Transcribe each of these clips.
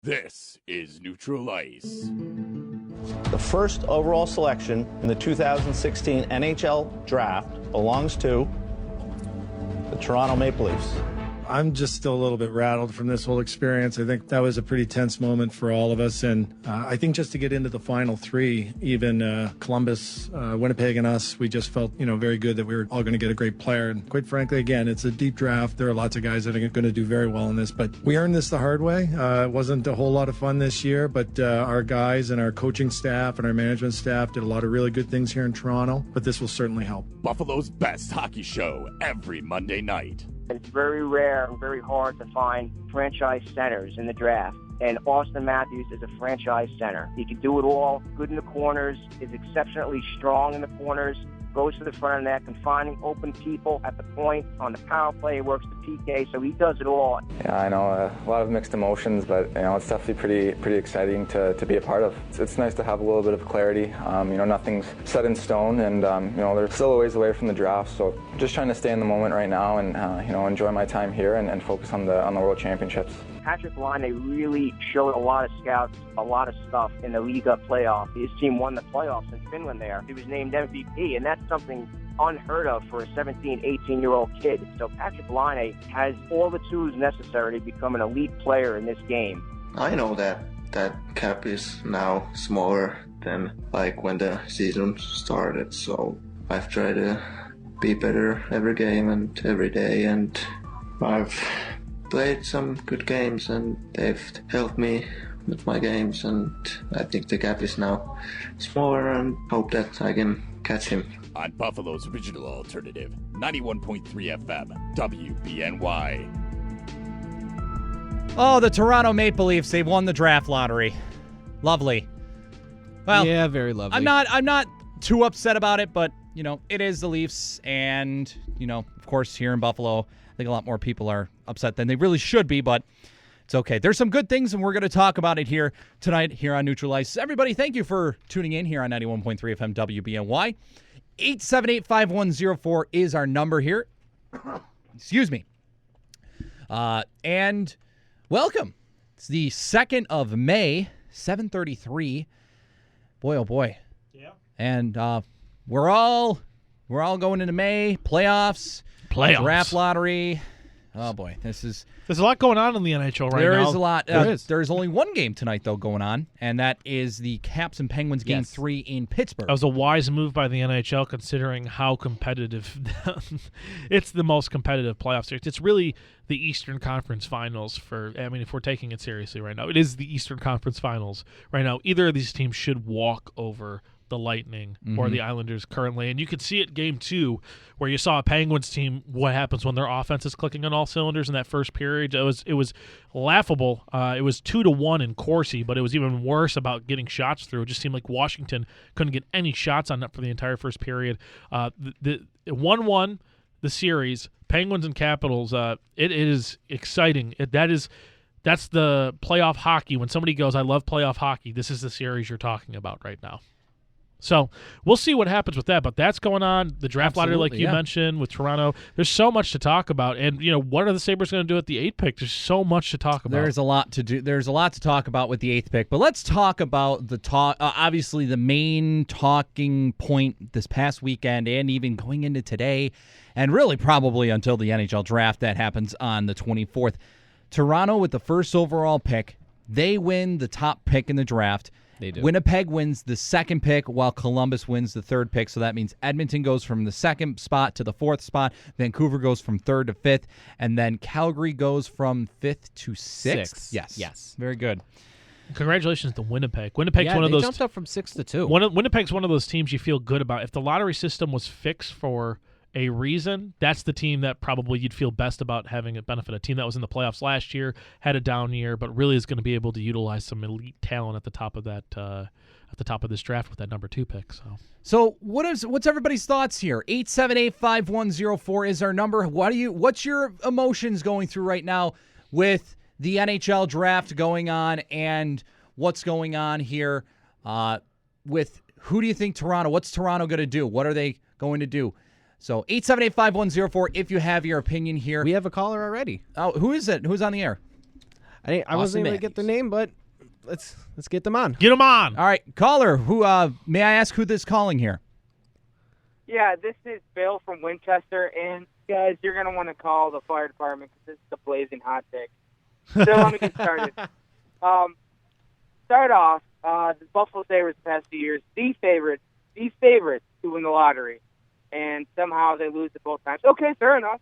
This is Neutral Ice. The first overall selection in the 2016 NHL Draft belongs to the Toronto Maple Leafs. I'm just still a little bit rattled from this whole experience. I think that was a pretty tense moment for all of us. And I think just to get into the final three, even Columbus, Winnipeg, and us, we just felt, very good that we were all going to get a great player. And quite frankly, again, it's a deep draft. There are lots of guys that are going to do very well in this. But we earned this the hard way. It wasn't a whole lot of fun this year, but our guys and our coaching staff and our management staff did a lot of really good things here in Toronto. But this will certainly help. Buffalo's best hockey show every Monday night. It's very rare and very hard to find franchise centers in the draft. And Auston Matthews is a franchise center. He can do it all, good in the corners, is exceptionally strong in the corners, goes to the front of the net, and finding open people at the point, on the power play, he works the PK, so he does it all. Yeah, I know, a lot of mixed emotions, but it's definitely pretty exciting to be a part of. It's nice to have a little bit of clarity. Nothing's set in stone, and they're still a ways away from the draft, so just trying to stay in the moment right now and enjoy my time here and focus on the World Championships. Patrick Laine really showed a lot of scouts, a lot of stuff in the League Cup Playoffs. His team won the playoffs in Finland there. He was named MVP, and that's something unheard of for a 17, 18-year-old kid. So Patrick Laine has all the tools necessary to become an elite player in this game. I know that cap is now smaller than when the season started, so I've tried to be better every game and every day, and I've played some good games and they've helped me with my games, and I think the gap is now smaller and hope that I can catch him. On Buffalo's original alternative, 91.3 FM, WBNY. Oh, the Toronto Maple Leafs, they won the draft lottery. Lovely. Well, yeah, very lovely. I'm not too upset about it, but, it is the Leafs, and, of course, here in Buffalo, I think a lot more people are upset than they really should be, but it's okay. There's some good things, and we're going to talk about it here tonight here on Neutral Ice. Everybody, thank you for tuning in here on 91.3 FM WBNY. 878-5104 is our number here. Excuse me. And welcome. It's the 2nd of May, 7:33. Boy, oh boy. Yeah. And we're all going into May, playoffs. Draft lottery. Oh, boy. There's a lot going on in the NHL right now. There is a lot. There's only one game tonight, though, going on, and that is the Caps and Penguins Game 3 in Pittsburgh. That was a wise move by the NHL, considering how competitive it's the most competitive playoff series. It's really the Eastern Conference Finals if we're taking it seriously right now. It is the Eastern Conference Finals right now. Either of these teams should walk over the Lightning or the Islanders currently. And you could see it Game 2 where you saw a Penguins team, what happens when their offense is clicking on all cylinders in that first period. It was laughable. It was 2-1 in Corsi, but it was even worse about getting shots through. It just seemed like Washington couldn't get any shots on net for the entire first period. The 1-1, the series, Penguins and Capitals, it is exciting. That's the playoff hockey. When somebody goes, I love playoff hockey, this is the series you're talking about right now. So we'll see what happens with that, but that's going on. The draft lottery, like you mentioned, with Toronto. There's so much to talk about, and what are the Sabres going to do at the 8th pick? There's so much to talk about. There's a lot to do. There's a lot to talk about with the 8th pick, but let's talk about obviously the main talking point this past weekend, and even going into today, and really probably until the NHL draft that happens on the 24th. Toronto with the first overall pick. They win the top pick in the draft. They do. Winnipeg wins the 2nd pick while Columbus wins the 3rd pick. So that means Edmonton goes from the 2nd spot to the 4th spot. Vancouver goes from 3rd to 5th. And then Calgary goes from 5th to 6th. Yes. Very good. Congratulations to Winnipeg. Winnipeg's one of they those. Jumped up from 6 to 2. Winnipeg's one of those teams you feel good about. If the lottery system was fixed for a reason, that's the team that probably you'd feel best about having a benefit. A team that was in the playoffs last year, had a down year, but really is going to be able to utilize some elite talent at the top of that at the top of this draft with that number 2 pick. So what's everybody's thoughts here? 878-5104 is our number. What's your emotions going through right now with the NHL draft going on, and what's going on here with who do you think what's Toronto going to do? What are they going to do? So 878-5104 if you have your opinion here. We have a caller already. Oh, who is it? Who's on the air? I wasn't able to get their name, but let's get them on. Get them on. All right, caller. Who? May I ask who this calling here? Yeah, this is Bill from Winchester, and guys, you're gonna want to call the fire department because this is a blazing hot take. So let me get started. Start off, the Buffalo Sabres the past few years, the favorites to win the lottery, and somehow they lose it both times. Okay, fair enough.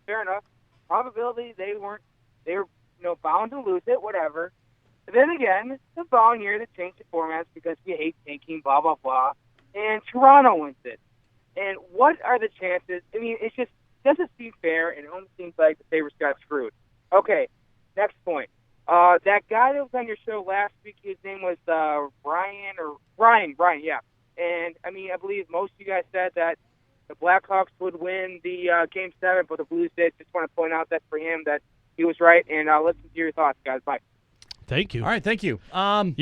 Probability they were bound to lose it, whatever. But then again, the following year they changed the formats because we hate tanking, blah blah blah, and Toronto wins it. And what are the chances? I mean, it just doesn't seem fair, and it almost seems like the Sabres got screwed. Okay, next point. That guy that was on your show last week, his name was Ryan, yeah. And, I mean, I believe most of you guys said that the Blackhawks would win the Game 7, but the Blues did. Just want to point out that for him that he was right, and listen to your thoughts, guys. Bye. Thank you. All right, thank you. Ryan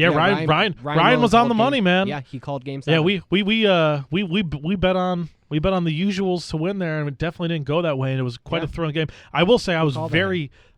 was on the money, man. Yeah, he called Game 7. Yeah, we bet on the usuals to win there, and it definitely didn't go that way, and it was quite a thrilling game. I will say I was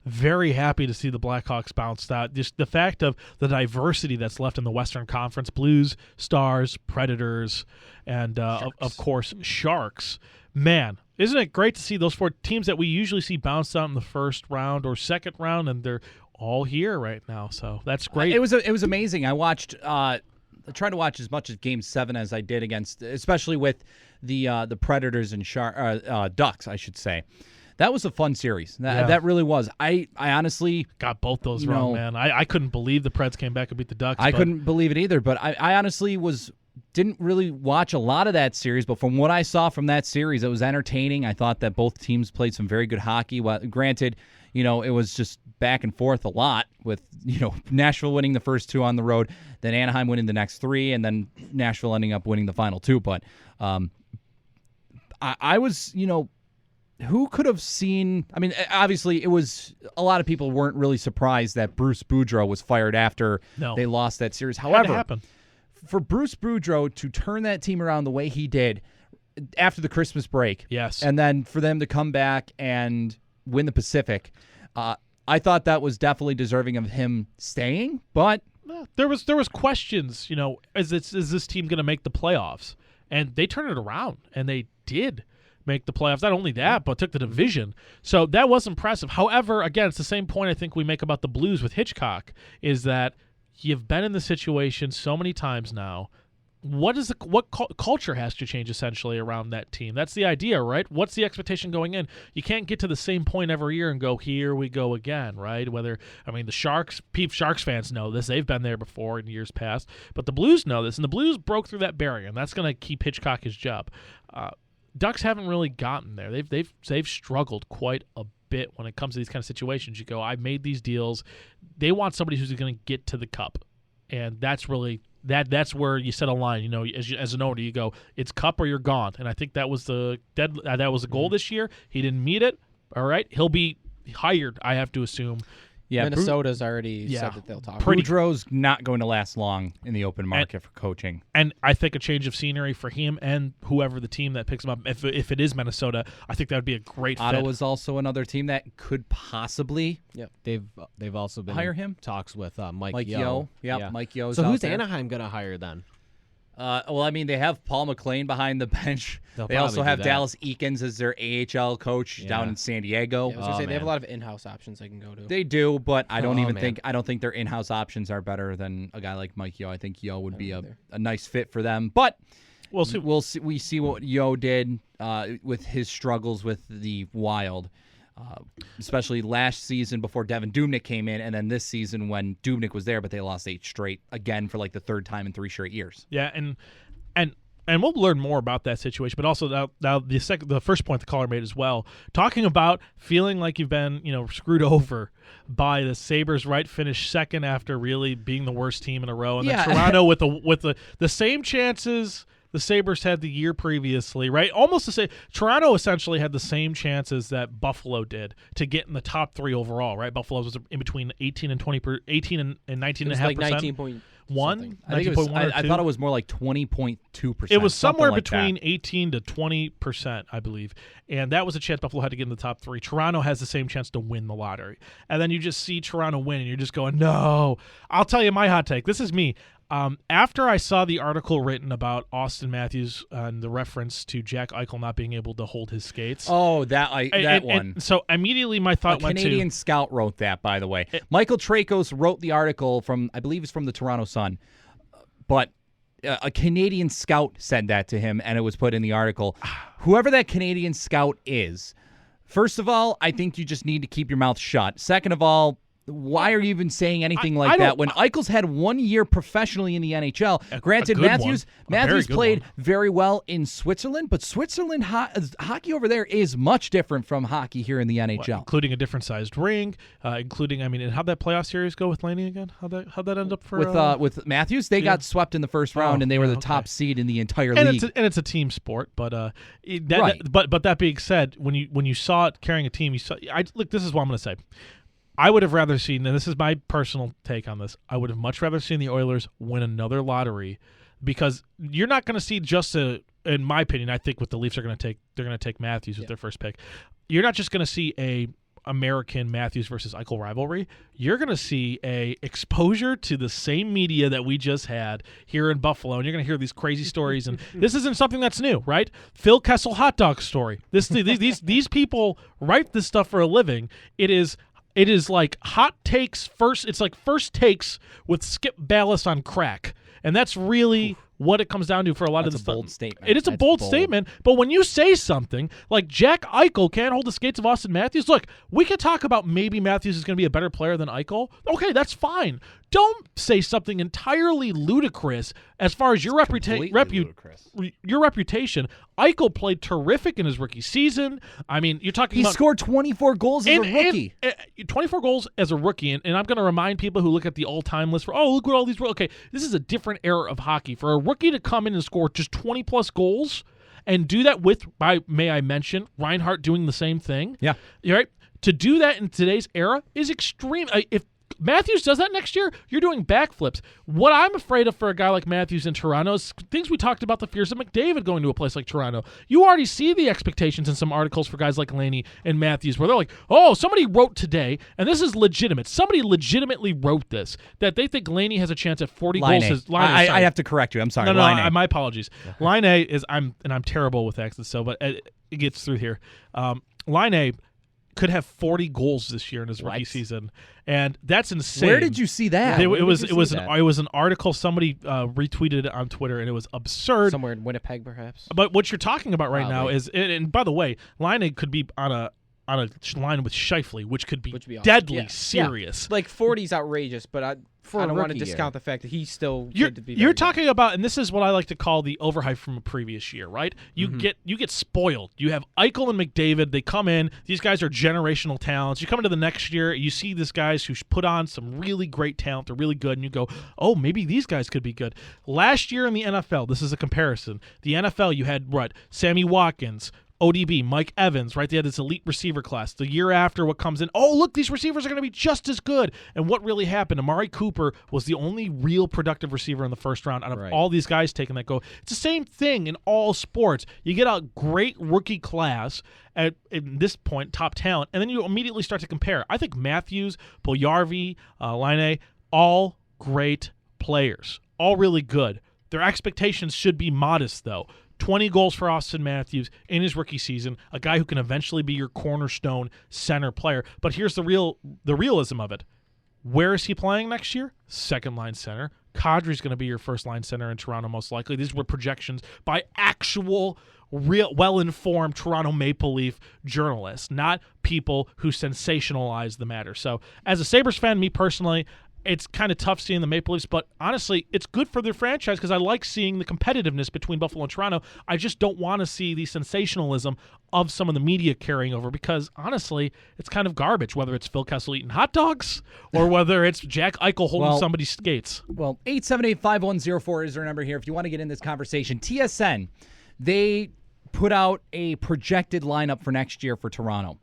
very happy to see the Blackhawks bounce out. Just the fact of the diversity that's left in the Western Conference: Blues, Stars, Predators, and of course Sharks. Man, isn't it great to see those four teams that we usually see bounce out in the first round or second round, and they're all here right now, so that's great. It was amazing. I watched. I tried to watch as much of Game 7 as I did against, especially with the Predators and Ducks, I should say. That was a fun series. That really was. I honestly got both those wrong, man. I couldn't believe the Preds came back and beat the Ducks. I couldn't believe it either. But I honestly didn't really watch a lot of that series. But from what I saw from that series, it was entertaining. I thought that both teams played some very good hockey. Well, granted, it was just back and forth a lot with, Nashville winning the first 2 on the road, then Anaheim winning the next 3, and then Nashville ending up winning the final 2. But I was, who could have seen? I mean, obviously, it was a lot of people weren't really surprised that Bruce Boudreau was fired after they lost that series. However, for Bruce Boudreau to turn that team around the way he did after the Christmas break, yes, and then for them to come back and win the Pacific, I thought that was definitely deserving of him staying. But there was questions. Is this team going to make the playoffs? And they turned it around, and they did make the playoffs. Not only that, but took the division. So that was impressive. However, again, it's the same point I think we make about the Blues with Hitchcock, is that you've been in the situation so many times now. What culture has to change essentially around that team? That's the idea, right? What's the expectation going in? You can't get to the same point every year and go, here we go again, right? The Sharks fans know this. They've been there before in years past. But the Blues know this, and the Blues broke through that barrier, and that's going to keep Hitchcock his job. Ducks haven't really gotten there. They've struggled quite a bit when it comes to these kind of situations. You go, I've made these deals. They want somebody who's going to get to the cup, and that's really that's where you set a line. As an owner, you go, it's cup or you're gone. And I think that was the goal this year. He didn't meet it. All right, he'll be hired, I have to assume. Yeah, Minnesota's already said that they'll talk. Boudreau's not going to last long in the open market for coaching. And I think a change of scenery for him and whoever the team that picks him up, if it is Minnesota, I think that would be a great fit. Ottawa's also another team that could possibly they've also been hire him. Talks with Mike Yeo. Yeah, Mike Yeo. So who's Anaheim going to hire then? They have Paul McLean behind the bench. They also have Dallas Eakins as their AHL coach down in San Diego. I was going to say, they have a lot of in-house options they can go to. They do, but I don't think their in-house options are better than a guy like Mike Yeo. I think Yeo would be a nice fit for them. But we'll see. We see what Yeo did with his struggles with the Wild. Especially last season before Devin Dubnyk came in, and then this season when Dubnyk was there, but they lost 8 straight again for like the 3rd time in 3 straight years. Yeah, and we'll learn more about that situation. But also now the first point the caller made as well, talking about feeling like you've been screwed over by the Sabres, right? Finished second after really being the worst team in a row, and then Toronto with the same chances the Sabres had the year previously, right? Almost the same. Toronto essentially had the same chances that Buffalo did to get in the top 3 overall, right? Buffalo was in between 18 and 19.5%. Like 19.1. I thought it was more like 20.2 2%. It was somewhere like between that. 18 to 20%, I believe. And that was a chance Buffalo had to get in the top 3. Toronto has the same chance to win the lottery. And then you just see Toronto win, and you're just going, no. I'll tell you my hot take. This is me. After I saw the article written about Auston Matthews and the reference to Jack Eichel not being able to hold his skates. Oh, that one. And so immediately my thought went to... A Canadian scout wrote that, by the way. Michael Trakos wrote the article from, I believe it's from the Toronto Sun. But a Canadian scout said that to him, and it was put in the article. Whoever that Canadian scout is, first of all, I think you just need to keep your mouth shut. Second of all, why are you even saying anything like that when Eichel's had 1 year professionally in the NHL? Granted, Matthews played very well in Switzerland, but Switzerland hockey over there is much different from hockey here in the NHL. Including a different sized rink, and how'd that playoff series go with Laney again? How'd that end up for with Matthews? They got swept in the first round, and they were the top seed in the entire league. It's a team sport, but but that being said, when you saw it carrying a team, this is what I'm going to say. I would have rather seen, and this is my personal take on this, I would have much rather seen the Oilers win another lottery, because you're not going to see in my opinion, I think what the Leafs are going to take, they're going to take Matthews with their first pick. You're not just going to see a American Matthews versus Eichel rivalry. You're going to see a exposure to the same media that we just had here in Buffalo, and you're going to hear these crazy stories. And this isn't something that's new, right? Phil Kessel hot dog story. These people write this stuff for a living. It is like hot takes first. It's like first takes with Skip Bayless on crack, and that's really what it comes down to for a lot of this stuff. That's a bold statement. It is a bold statement, but when you say something like Jack Eichel can't hold the skates of Auston Matthews, look, we could talk about maybe Matthews is going to be a better player than Eichel. Okay, that's fine. Don't say something entirely ludicrous as far as your reputation. Eichel played terrific in his rookie season. I mean, you're talking about... He scored 24 goals as a rookie. 24 goals as a rookie, and I'm going to remind people who look at the all-time list for, look what all these... Okay, this is a different era of hockey. For a rookie to come in and score just 20-plus goals and do that may I mention, Reinhart doing the same thing? Yeah. Right? To do that in today's era is extreme. If Matthews does that next year, you're doing backflips. What I'm afraid of for a guy like Matthews in Toronto is things we talked about, the fears of McDavid going to a place like Toronto. You already see the expectations in some articles for guys like Laney and Matthews where they're like, somebody wrote today, and this is legitimate. Somebody legitimately wrote this, that they think Laney has a chance at 40 goals. I have to correct you. I'm sorry. No, my apologies. Line A is, I'm terrible with accents, so but it gets through here. Line A could have 40 goals this year in his rookie season, and that's insane. Where did you see that? It was an article somebody retweeted on Twitter, and it was absurd. Somewhere in Winnipeg, perhaps. But what you're talking about right now is, and by the way, Line could be on a line with Scheifele, which could be deadly serious. Yeah. Like 40's outrageous, but I don't want to discount the fact that he's still good to be. You're talking about, and this is what I like to call the overhype from a previous year, right? You get spoiled. You have Eichel and McDavid. They come in. These guys are generational talents. You come into the next year, you see these guys who put on some really great talent. They're really good, and you go, maybe these guys could be good. Last year in the NFL, this is a comparison. The NFL, you had Sammy Watkins, ODB, Mike Evans, right? They had this elite receiver class. The year after, what comes in, look, these receivers are going to be just as good. And what really happened? Amari Cooper was the only real productive receiver in the first round out of all these guys taking that go. It's the same thing in all sports. You get a great rookie class at this point, top talent, and then you immediately start to compare. I think Matthews, Puljujarvi, Laine, all great players, all really good. Their expectations should be modest, though. 20 goals for Auston Matthews in his rookie season, a guy who can eventually be your cornerstone center player. But here's the realism of it. Where is he playing next year? Second-line center. Kadri's going to be your first-line center in Toronto, most likely. These were projections by actual, real, well-informed Toronto Maple Leaf journalists, not people who sensationalize the matter. So, as a Sabres fan, me personally, it's kind of tough seeing the Maple Leafs, but honestly, it's good for their franchise because I like seeing the competitiveness between Buffalo and Toronto. I just don't want to see the sensationalism of some of the media carrying over because, honestly, it's kind of garbage, whether it's Phil Kessel eating hot dogs or whether it's Jack Eichel holding somebody's skates. Well, 878-5104 is our number here if you want to get in this conversation. TSN, they put out a projected lineup for next year for Toronto.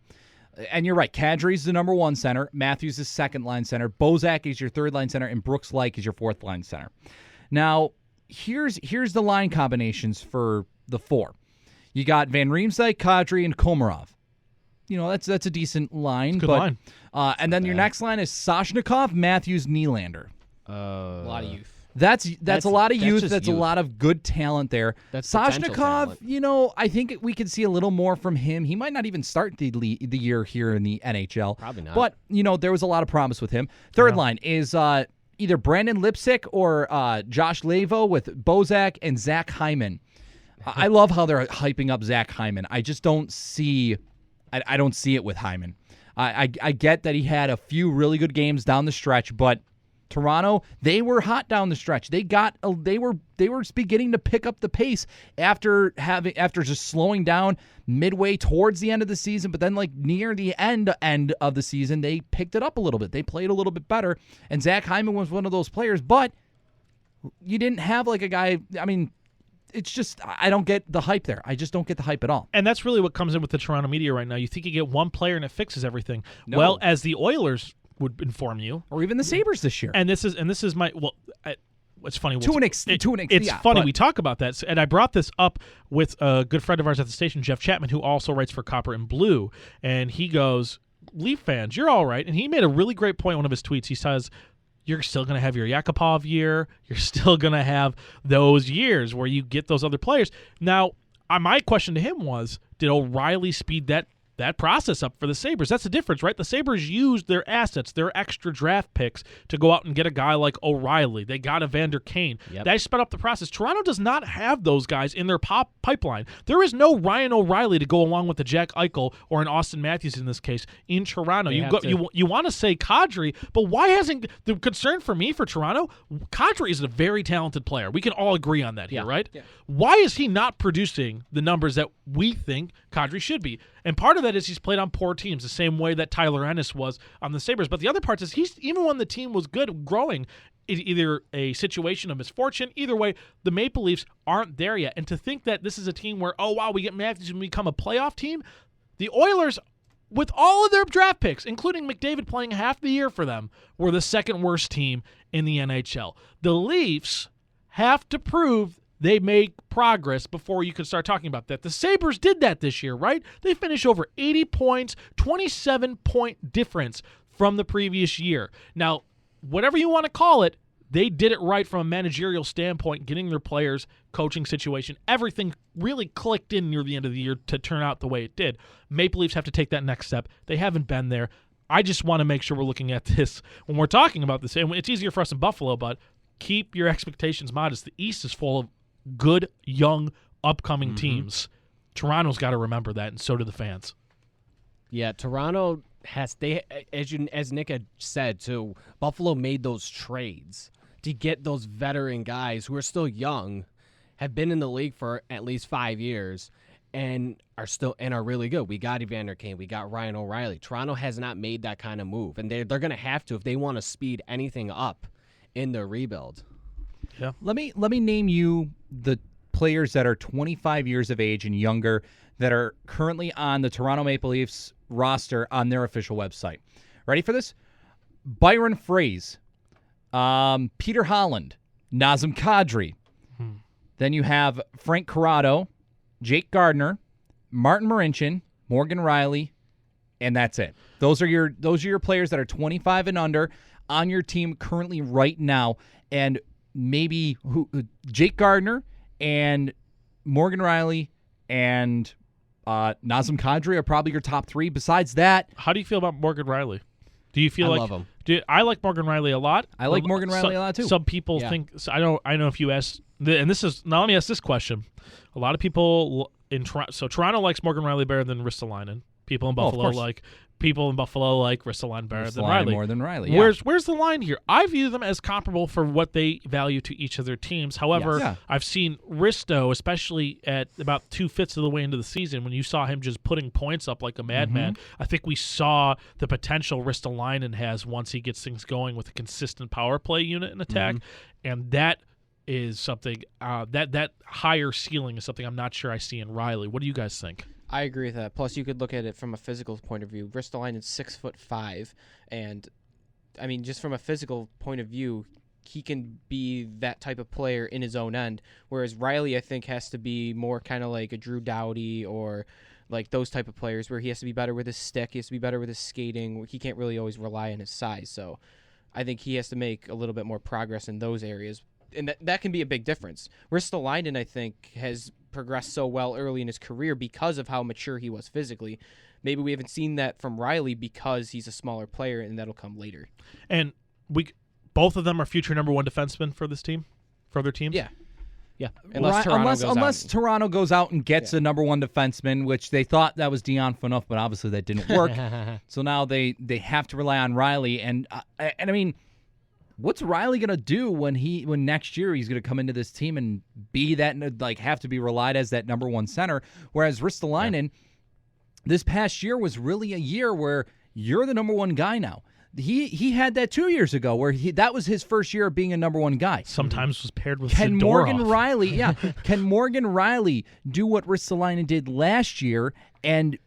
And you're right, Kadri's the number one center, Matthews is second-line center, Bozak is your third-line center, and Brooks Laich is your fourth-line center. Now, here's the line combinations for the 4. You got Van Riemsdyk, Kadri, and Komarov. That's a decent line. Good line. And then your next line is Soshnikov, Matthews, Nylander. A lot of youth. That's a lot of youth. That's youth. a lot of good talent there. That's potential Soshnikov, I think we could see a little more from him. He might not even start the year here in the NHL. Probably not. But, there was a lot of promise with him. Third line is either Brandon Lipsick or Josh Lavo with Bozak and Zach Hyman. I love how they're hyping up Zach Hyman. I just don't see I don't see it with Hyman. I get that he had a few really good games down the stretch, but Toronto, they were hot down the stretch. They were beginning to pick up the pace after just slowing down midway towards the end of the season, but then near the end of the season, they picked it up a little bit. They played a little bit better, and Zach Hyman was one of those players, but you didn't have a guy, it's just, I don't get the hype there. I just don't get the hype at all. And that's really what comes in with the Toronto media right now. You think you get one player and it fixes everything. No. Well, as the Oilers would inform you, or even the Sabres this year. And this is my it's funny. It's funny we talk about that, and I brought this up with a good friend of ours at the station, Jeff Chapman, who also writes for Copper and Blue, and he goes, "Leaf fans, you're all right." And he made a really great point in one of his tweets. He says, you're still going to have your Yakupov year. You're still going to have those years where you get those other players. Now, my question to him was, did O'Reilly speed that process up for the Sabres? That's the difference, right? The Sabres used their assets, their extra draft picks, to go out and get a guy like O'Reilly. They got Evander Kane. Yep. That sped up the process. Toronto does not have those guys in their pipeline. There is no Ryan O'Reilly to go along with the Jack Eichel or an Auston Matthews in this case in Toronto. You want to say Kadri, but why hasn't the concern for me for Toronto? Kadri is a very talented player. We can all agree on that here, right? Yeah. Why is he not producing the numbers that we think Kadri should be? And part of that is he's played on poor teams, the same way that Tyler Ennis was on the Sabres. But the other part is even when the team was good, growing, either a situation of misfortune, either way, the Maple Leafs aren't there yet. And to think that this is a team where, oh, wow, we get Matthews and become a playoff team, the Oilers, with all of their draft picks, including McDavid playing half the year for them, were the second worst team in the NHL. The Leafs have to prove they make progress before you can start talking about that. The Sabres did that this year, right? They finished over 80 points, 27-point difference from the previous year. Now, whatever you want to call it, they did it right from a managerial standpoint, getting their players, coaching situation. Everything really clicked in near the end of the year to turn out the way it did. Maple Leafs have to take that next step. They haven't been there. I just want to make sure we're looking at this when we're talking about this. And it's easier for us in Buffalo, but keep your expectations modest. The East is full of good, young, upcoming teams. Toronto's got to remember that, and so do the fans. Yeah, Toronto has as Nick had said too. Buffalo made those trades to get those veteran guys who are still young, have been in the league for at least 5 years, and are really good. We got Evander Kane, we got Ryan O'Reilly. Toronto has not made that kind of move, and they're going to have to if they want to speed anything up in their rebuild. Yeah. Let me name you the players that are 25 years of age and younger that are currently on the Toronto Maple Leafs roster on their official website. Ready for this? Byron Fries, Peter Holland, Nazem Kadri. Then you have Frank Corrado, Jake Gardner, Martin Marincin, Morgan Riley, and that's it. Those are your players that are 25 and under on your team currently right now. And maybe Jake Gardner and Morgan Riley and Nazem Kadri are probably your top 3. Besides that, how do you feel about Morgan Riley? Do you feel I love him. I like Morgan Riley a lot. I like Morgan Riley a lot too. Some people think I know if you ask, and this is now. Let me ask this question: a lot of people in Toronto likes Morgan Riley better than Ristolainen. People in Buffalo like Ristolainen better than Riley. More than Riley. Yeah. Where's the line here? I view them as comparable for what they value to each of their teams. However, I've seen Risto, especially at about 2/5 of the way into the season, when you saw him just putting points up like a madman. I think we saw the potential Ristolainen has once he gets things going with a consistent power play unit and attack, and that is something that higher ceiling is something I'm not sure I see in Riley. What do you guys think? I agree with that. Plus, you could look at it from a physical point of view. Ristolainen is 6'5", and I mean, just from a physical point of view, he can be that type of player in his own end, whereas Riley, I think, has to be more kind of like a Drew Doughty or like those type of players where he has to be better with his stick, he has to be better with his skating. He can't really always rely on his size. So I think he has to make a little bit more progress in those areas. And that can be a big difference. Ristolainen, I think, has progressed so well early in his career because of how mature he was physically. Maybe we haven't seen that from Riley because he's a smaller player, and that'll come later. And both of them are future number one defensemen for this team, for their teams? Yeah. Unless Toronto goes out and gets a number one defenseman, which they thought that was Dion Phaneuf, but obviously that didn't work. So now they have to rely on Riley. And I mean, what's Riley gonna do when next year he's gonna come into this team and be that, like, have to be relied as that number one center? Whereas Ristolainen, this past year was really a year where you're the number one guy now. He had that 2 years ago where that was his first year of being a number one guy. Sometimes was paired with Can Zadorov. Morgan Riley do what Ristolainen did last year and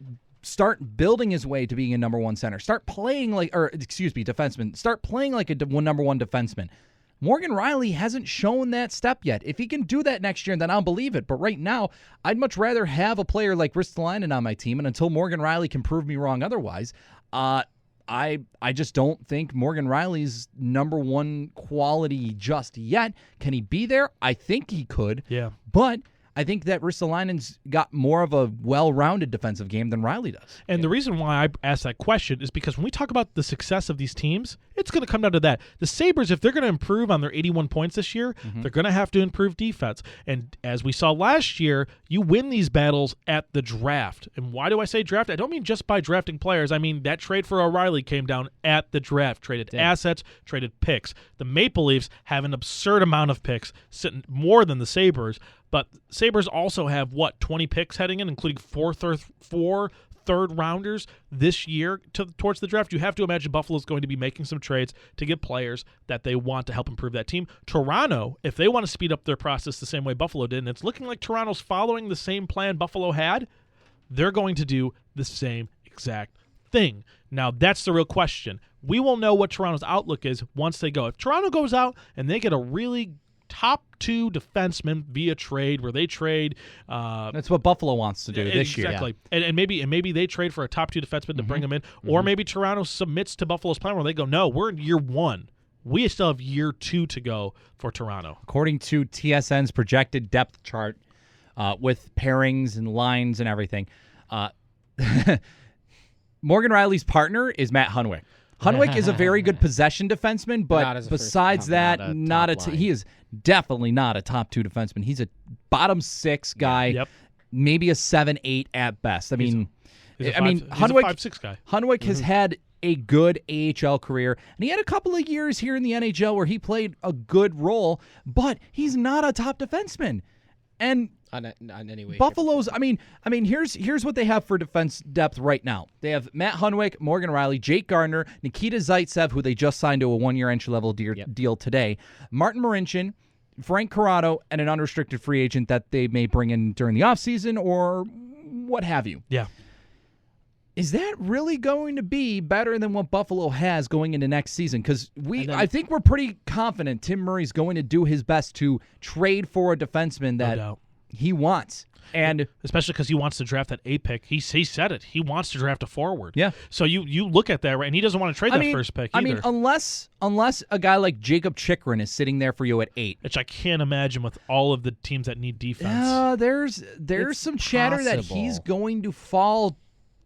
start building his way to being a number one center? Defenseman. Start playing like a number one defenseman. Morgan Riley hasn't shown that step yet. If he can do that next year, then I'll believe it. But right now, I'd much rather have a player like Ristolainen on my team, and until Morgan Riley can prove me wrong otherwise, I just don't think Morgan Riley's number one quality just yet. Can he be there? I think he could. Yeah. But I think that Ristolainen's got more of a well-rounded defensive game than Riley does. And the reason why I asked that question is because when we talk about the success of these teams, it's going to come down to that. The Sabres, if they're going to improve on their 81 points this year, they're going to have to improve defense. And as we saw last year, you win these battles at the draft. And why do I say draft? I don't mean just by drafting players. I mean that trade for O'Reilly came down at the draft. Traded assets, traded picks. The Maple Leafs have an absurd amount of picks, sitting more than the Sabres. But Sabres also have, 20 picks heading in, including four third-rounders this year towards the draft. You have to imagine Buffalo's going to be making some trades to get players that they want to help improve that team. Toronto, if they want to speed up their process the same way Buffalo did, and it's looking like Toronto's following the same plan Buffalo had, they're going to do the same exact thing. Now, that's the real question. We will know what Toronto's outlook is once they go. If Toronto goes out and they get a really top two defensemen via trade, where they trade. That's what Buffalo wants to do this year. Exactly. And maybe they trade for a top two defenseman to bring them in, or maybe Toronto submits to Buffalo's plan where they go, no, we're in year one. We still have year two to go for Toronto. According to TSN's projected depth chart with pairings and lines and everything, Morgan Riley's partner is Matt Hunwick. Hunwick is a very good possession defenseman, but besides that, he is definitely not a top two defenseman. He's a bottom six guy, maybe a 7-8 at best. Hunwick, he's a 5'6" guy. Hunwick has had a good AHL career, and he had a couple of years here in the NHL where he played a good role, but he's not a top defenseman. And on any way, Buffalo's, here's what they have for defense depth right now. They have Matt Hunwick, Morgan Riley, Jake Gardner, Nikita Zaitsev, who they just signed to a one-year entry-level deal today, Martin Marincin, Frank Corrado, and an unrestricted free agent that they may bring in during the offseason or what have you. Yeah. Is that really going to be better than what Buffalo has going into next season? Because I think we're pretty confident Tim Murray's going to do his best to trade for a defenseman that he wants. And especially because he wants to draft that A pick. He said it. He wants to draft a forward. Yeah. So you look at that, right, and he doesn't want to trade that first pick either. Unless a guy like Jacob Chychrun is sitting there for you at 8. Which I can't imagine with all of the teams that need defense. There's some chatter that he's going to fall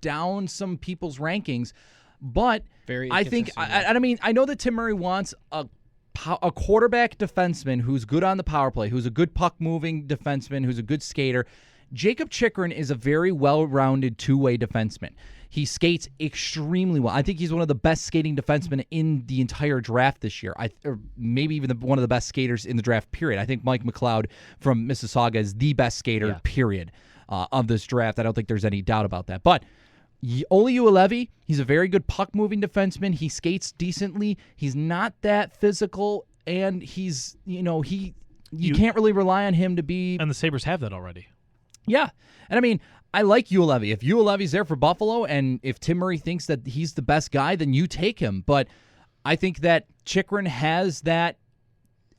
down some people's rankings, but I think I know that Tim Murray wants a quarterback defenseman who's good on the power play, who's a good puck-moving defenseman, who's a good skater. Jacob Chychrun is a very well-rounded two-way defenseman. He skates extremely well. I think he's one of the best skating defensemen in the entire draft this year, or maybe even one of the best skaters in the draft, period. I think Mike McLeod from Mississauga is the best skater, period, of this draft. I don't think there's any doubt about that. But Olli Juolevi, he's a very good puck-moving defenseman. He skates decently. He's not that physical, and he's, you can't really rely on him to be... And the Sabres have that already. Yeah. And I like Juolevi. If Juolevi's there for Buffalo, and if Tim Murray thinks that he's the best guy, then you take him. But I think that Chychrun has that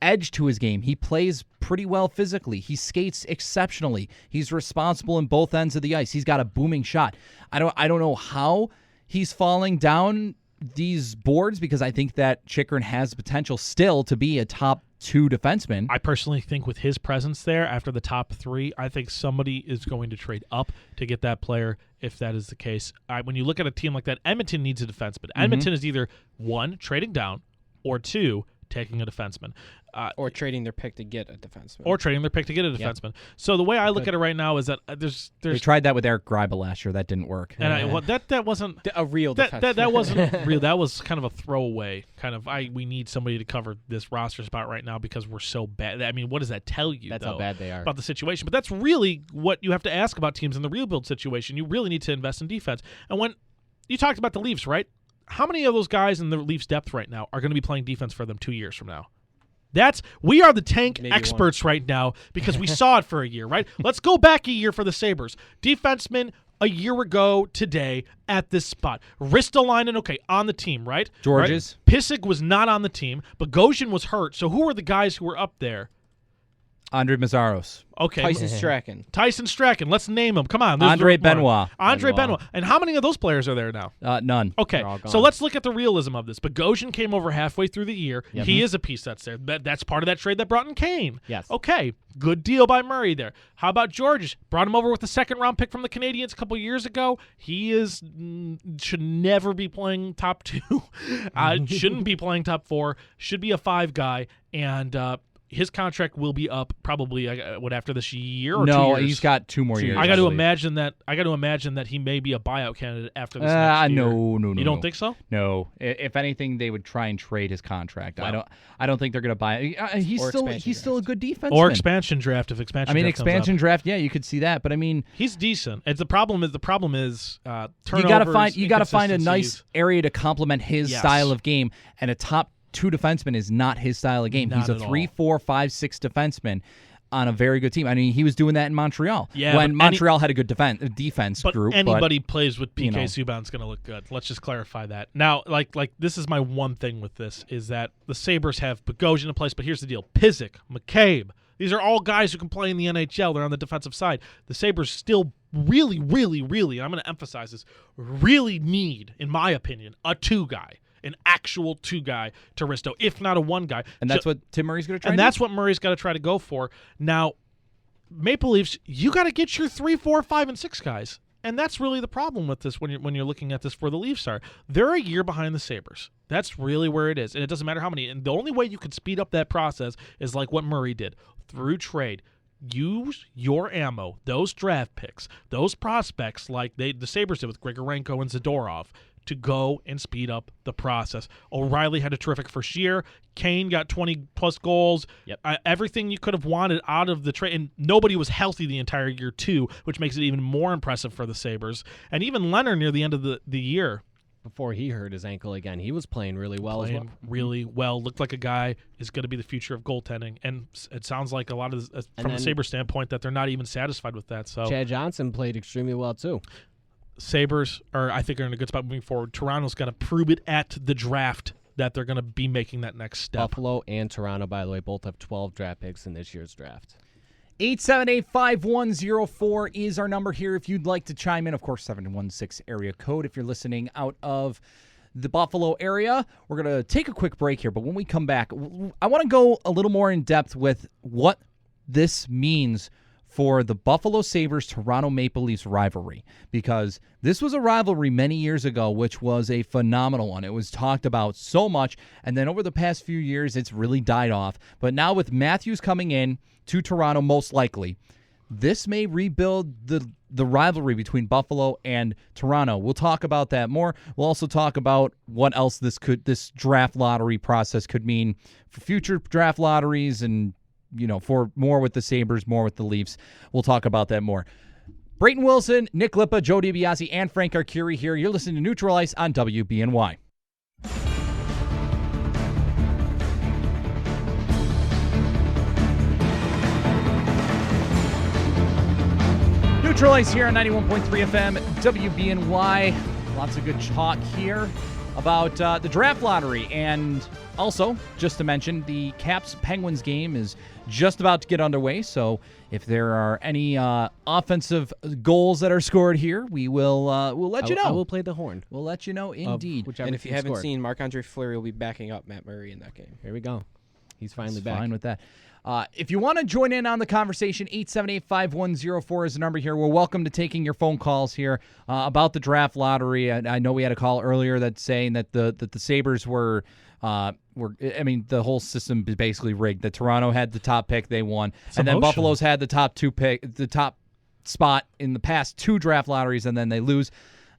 edge to his game. He plays pretty well physically. He skates exceptionally. He's responsible in both ends of the ice. He's got a booming shot. I don't know how he's falling down these boards, because I think that Chychrun has the potential still to be a top 2 defenseman. I personally think with his presence there after the top 3, I think somebody is going to trade up to get that player if that is the case. When you look at a team like that, Edmonton needs a defenseman. Edmonton is either 1, trading down, or 2, taking a defenseman. Or trading their pick to get a defenseman. Yep. So the way I look at it right now is that there's They tried that with Eric Greibel last year. That didn't work. And that wasn't a real defenseman. That wasn't real. That was kind of a throwaway. We need somebody to cover this roster spot right now because we're so bad. I mean, what does that tell you? That's how bad they are about the situation. But that's really what you have to ask about teams in the rebuild situation. You really need to invest in defense. And when you talked about the Leafs, right? How many of those guys in the Leafs depth right now are going to be playing defense for them 2 years from now? We are the tank experts right now because we saw it for a year, right? Let's go back a year for the Sabres. Defensemen a year ago today at this spot. Ristolainen, okay, on the team, right? Georges. Right? Pissick was not on the team, but Bogosian was hurt. So who were the guys who were up there? Andre Mazzaros. Okay. Tyson Strachan. Let's name them. Come on. Andre Benoit. And how many of those players are there now? None. Okay. So let's look at the realism of this. Bogosian came over halfway through the year. Yep. He is a piece that's there. That's part of that trade that brought in Kane. Yes. Okay. Good deal by Murray there. How about Georges? Brought him over with the 2nd-round pick from the Canadiens a couple years ago. He should never be playing top 2. Shouldn't be playing top 4. Should be a 5 guy. And his contract will be up probably after this year or 2 years? No, he's got 2 more years. I got to imagine that he may be a buyout candidate after this next year. No. You don't think so? No. If anything, they would try and trade his contract. Wow. I don't think they're going to buy. He's still a good defenseman. Or expansion draft if expansion. I mean, draft expansion draft. Yeah, you could see that. But I mean, he's decent. The problem is turnovers. You got to find a nice area to complement his style of game, and a top 2 defenseman is not his style of game. He's a 3, 4, 5, 6 defenseman on a very good team. I mean, he was doing that in Montreal when Montreal had a good defense group. Anybody plays with PK Subban's going to look good. Let's just clarify that. Now, like this is my one thing with this is that the Sabres have Bogosian in place, but here's the deal. Pissick, McCabe, these are all guys who can play in the NHL. They're on the defensive side. The Sabres still really, really, really, and I'm going to emphasize this, really need, in my opinion, a 2 guy. An actual 2 guy to Risto, if not a 1 guy. And that's what Tim Murray's going to try and that's what Murray's got to try to go for. Now, Maple Leafs, you got to get your 3, 4, 5, and 6 guys. And that's really the problem with this when you're looking at this for the Leafs are. They're a year behind the Sabres. That's really where it is. And it doesn't matter how many. And the only way you can speed up that process is like what Murray did, through trade. Use your ammo, those draft picks, those prospects like the Sabres did with Grigorenko and Zadorov, to go and speed up the process. O'Reilly had a terrific first year. Kane got 20-plus goals. Yep. Everything you could have wanted out of the trade. And nobody was healthy the entire year, too, which makes it even more impressive for the Sabres. And even Leonard near the end of the year. Before he hurt his ankle again, he was playing really well Really well. Looked like a guy is going to be the future of goaltending. And it sounds like a lot of, from the Sabres standpoint, that they're not even satisfied with that. So Chad Johnson played extremely well, too. Sabres I think are in a good spot moving forward. Toronto's got to prove it at the draft that they're going to be making that next step. Buffalo and Toronto, by the way, both have 12 draft picks in this year's draft. 878-5104 is our number here if you'd like to chime in. Of course, 716 area code if you're listening out of the Buffalo area. We're going to take a quick break here, but when we come back, I want to go a little more in depth with what this means for the Buffalo Sabres-Toronto Maple Leafs rivalry, because this was a rivalry many years ago, which was a phenomenal one. It was talked about so much, and then over the past few years, it's really died off. But now with Matthews coming in to Toronto, most likely, this may rebuild the rivalry between Buffalo and Toronto. We'll talk about that more. We'll also talk about what else this draft lottery process could mean for future draft lotteries and for more with the Sabres, more with the Leafs. We'll talk about that more. Brayton Wilson, Nick Lippa, Joe DiBiase, and Frank Arcury here. You're listening to Neutral Ice on WBNY. Neutral Ice here on 91.3 FM, WBNY. Lots of good talk here about the draft lottery. And also, just to mention, the Caps-Penguins game is just about to get underway. So if there are any offensive goals that are scored here, we'll let you know. I will play the horn. We'll let you know, indeed. And if you haven't seen, Marc-Andre Fleury will be backing up Matt Murray in that game. Here we go. He's finally back. Fine with that. If you want to join in on the conversation, 878-5104 is the number here. We're welcome to taking your phone calls here about the draft lottery. I know we had a call earlier that's saying that the Sabres were the whole system is basically rigged. That Toronto had the top pick, they won, and then Buffalo's had the top spot in the past 2 draft lotteries, and then they lose.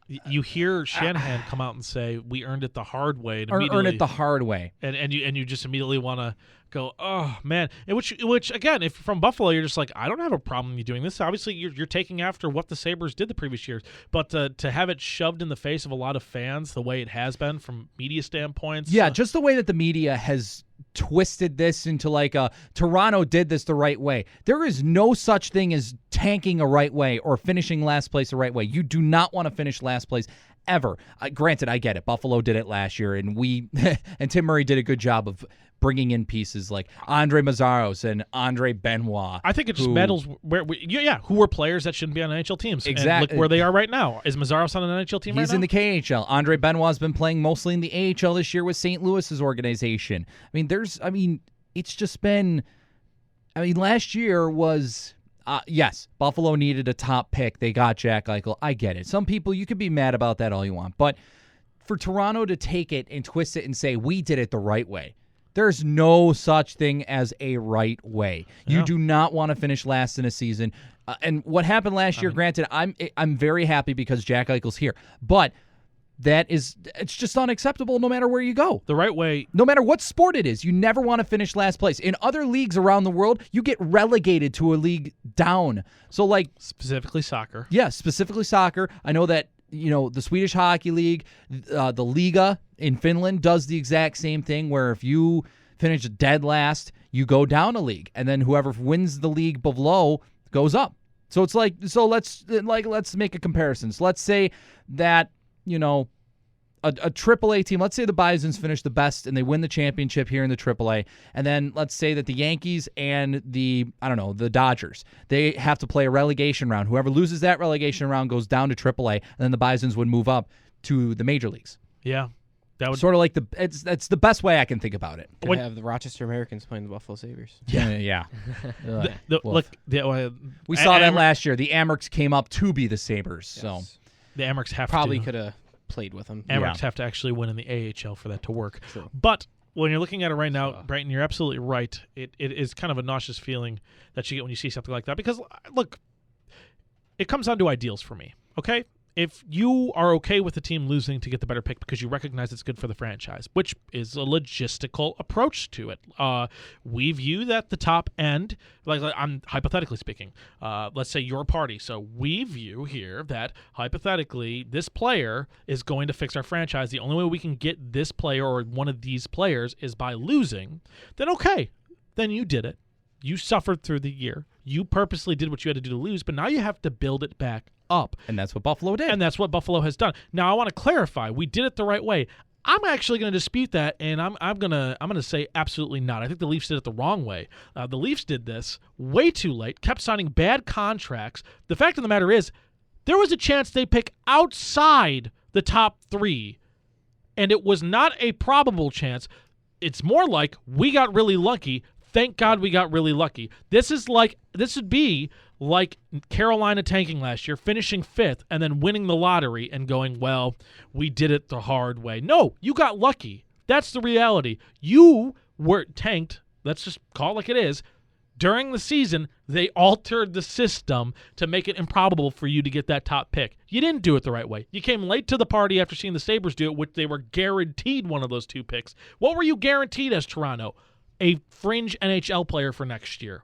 You hear Shanahan come out and say, "We earned it the hard way." And earn it the hard way, and you just immediately want to go, "Oh man!" And which again, if from Buffalo, you're just like, "I don't have a problem you doing this." Obviously, you're taking after what the Sabres did the previous years, but to have it shoved in the face of a lot of fans the way it has been from media standpoints, just the way that the media has twisted this into like Toronto did this the right way. There is no such thing as tanking a right way or finishing last place the right way. You do not want to finish last place ever. Granted, I get it. Buffalo did it last year, and and Tim Murray did a good job of bringing in pieces like Andre Mazzaros and Andre Benoit. I think it just meddles who were players that shouldn't be on NHL teams. Exactly. And look where they are right now. Is Mazzaros on an NHL team right now? He's in the KHL. Andre Benoit's been playing mostly in the AHL this year with St. Louis's organization. It's just been last year was yes, Buffalo needed a top pick. They got Jack Eichel. I get it. Some people, you could be mad about that all you want, but for Toronto to take it and twist it and say we did it the right way. There's no such thing as a right way. You do not want to finish last in a season. And what happened last year, granted, I'm very happy because Jack Eichel's here. But it's just unacceptable no matter where you go. The right way. No matter what sport it is, you never want to finish last place. In other leagues around the world, you get relegated to a league down. So specifically soccer. Yeah, specifically soccer. I know that the Swedish Hockey League, the Liga in Finland does the exact same thing where if you finish dead last, you go down a league, and then whoever wins the league below goes up. So it's let's make a comparison. So let's say that, a AAA team, let's say the Bisons finish the best and they win the championship here in the AAA, and then let's say that the Yankees and the Dodgers, they have to play a relegation round. Whoever loses that relegation round goes down to AAA, and then the Bisons would move up to the major leagues. Yeah. That would sort of like that's the best way I can think about it. Could have the Rochester Americans playing the Buffalo Sabres. Yeah. We saw that last year. The Amherst came up to be the Sabres. Yes. So the Amherst probably could have played with them. Amherst have to actually win in the AHL for that to work. True. But when you're looking at it right now, Brayton, you're absolutely right. It is kind of a nauseous feeling that you get when you see something like that. Because, look, it comes down to ideals for me, okay? If you are okay with the team losing to get the better pick because you recognize it's good for the franchise, which is a logistical approach to it, we view that the top end, like I'm hypothetically speaking, let's say your party. So we view here that hypothetically this player is going to fix our franchise. The only way we can get this player or one of these players is by losing. Then okay, then you did it. You suffered through the year. You purposely did what you had to do to lose, but now you have to build it back up. And that's what Buffalo did. And that's what Buffalo has done. Now, I want to clarify. We did it the right way. I'm actually going to dispute that, and I'm gonna say absolutely not. I think the Leafs did it the wrong way. The Leafs did this way too late, kept signing bad contracts. The fact of the matter is, there was a chance they pick outside the top 3, and it was not a probable chance. It's more like we got really lucky. Thank God we got really lucky. This would be like Carolina tanking last year, finishing 5th, and then winning the lottery and going, well, we did it the hard way. No, you got lucky. That's the reality. You were tanked, let's just call it like it is. During the season, they altered the system to make it improbable for you to get that top pick. You didn't do it the right way. You came late to the party after seeing the Sabres do it, which they were guaranteed one of those 2 picks. What were you guaranteed as Toronto? A fringe NHL player for next year.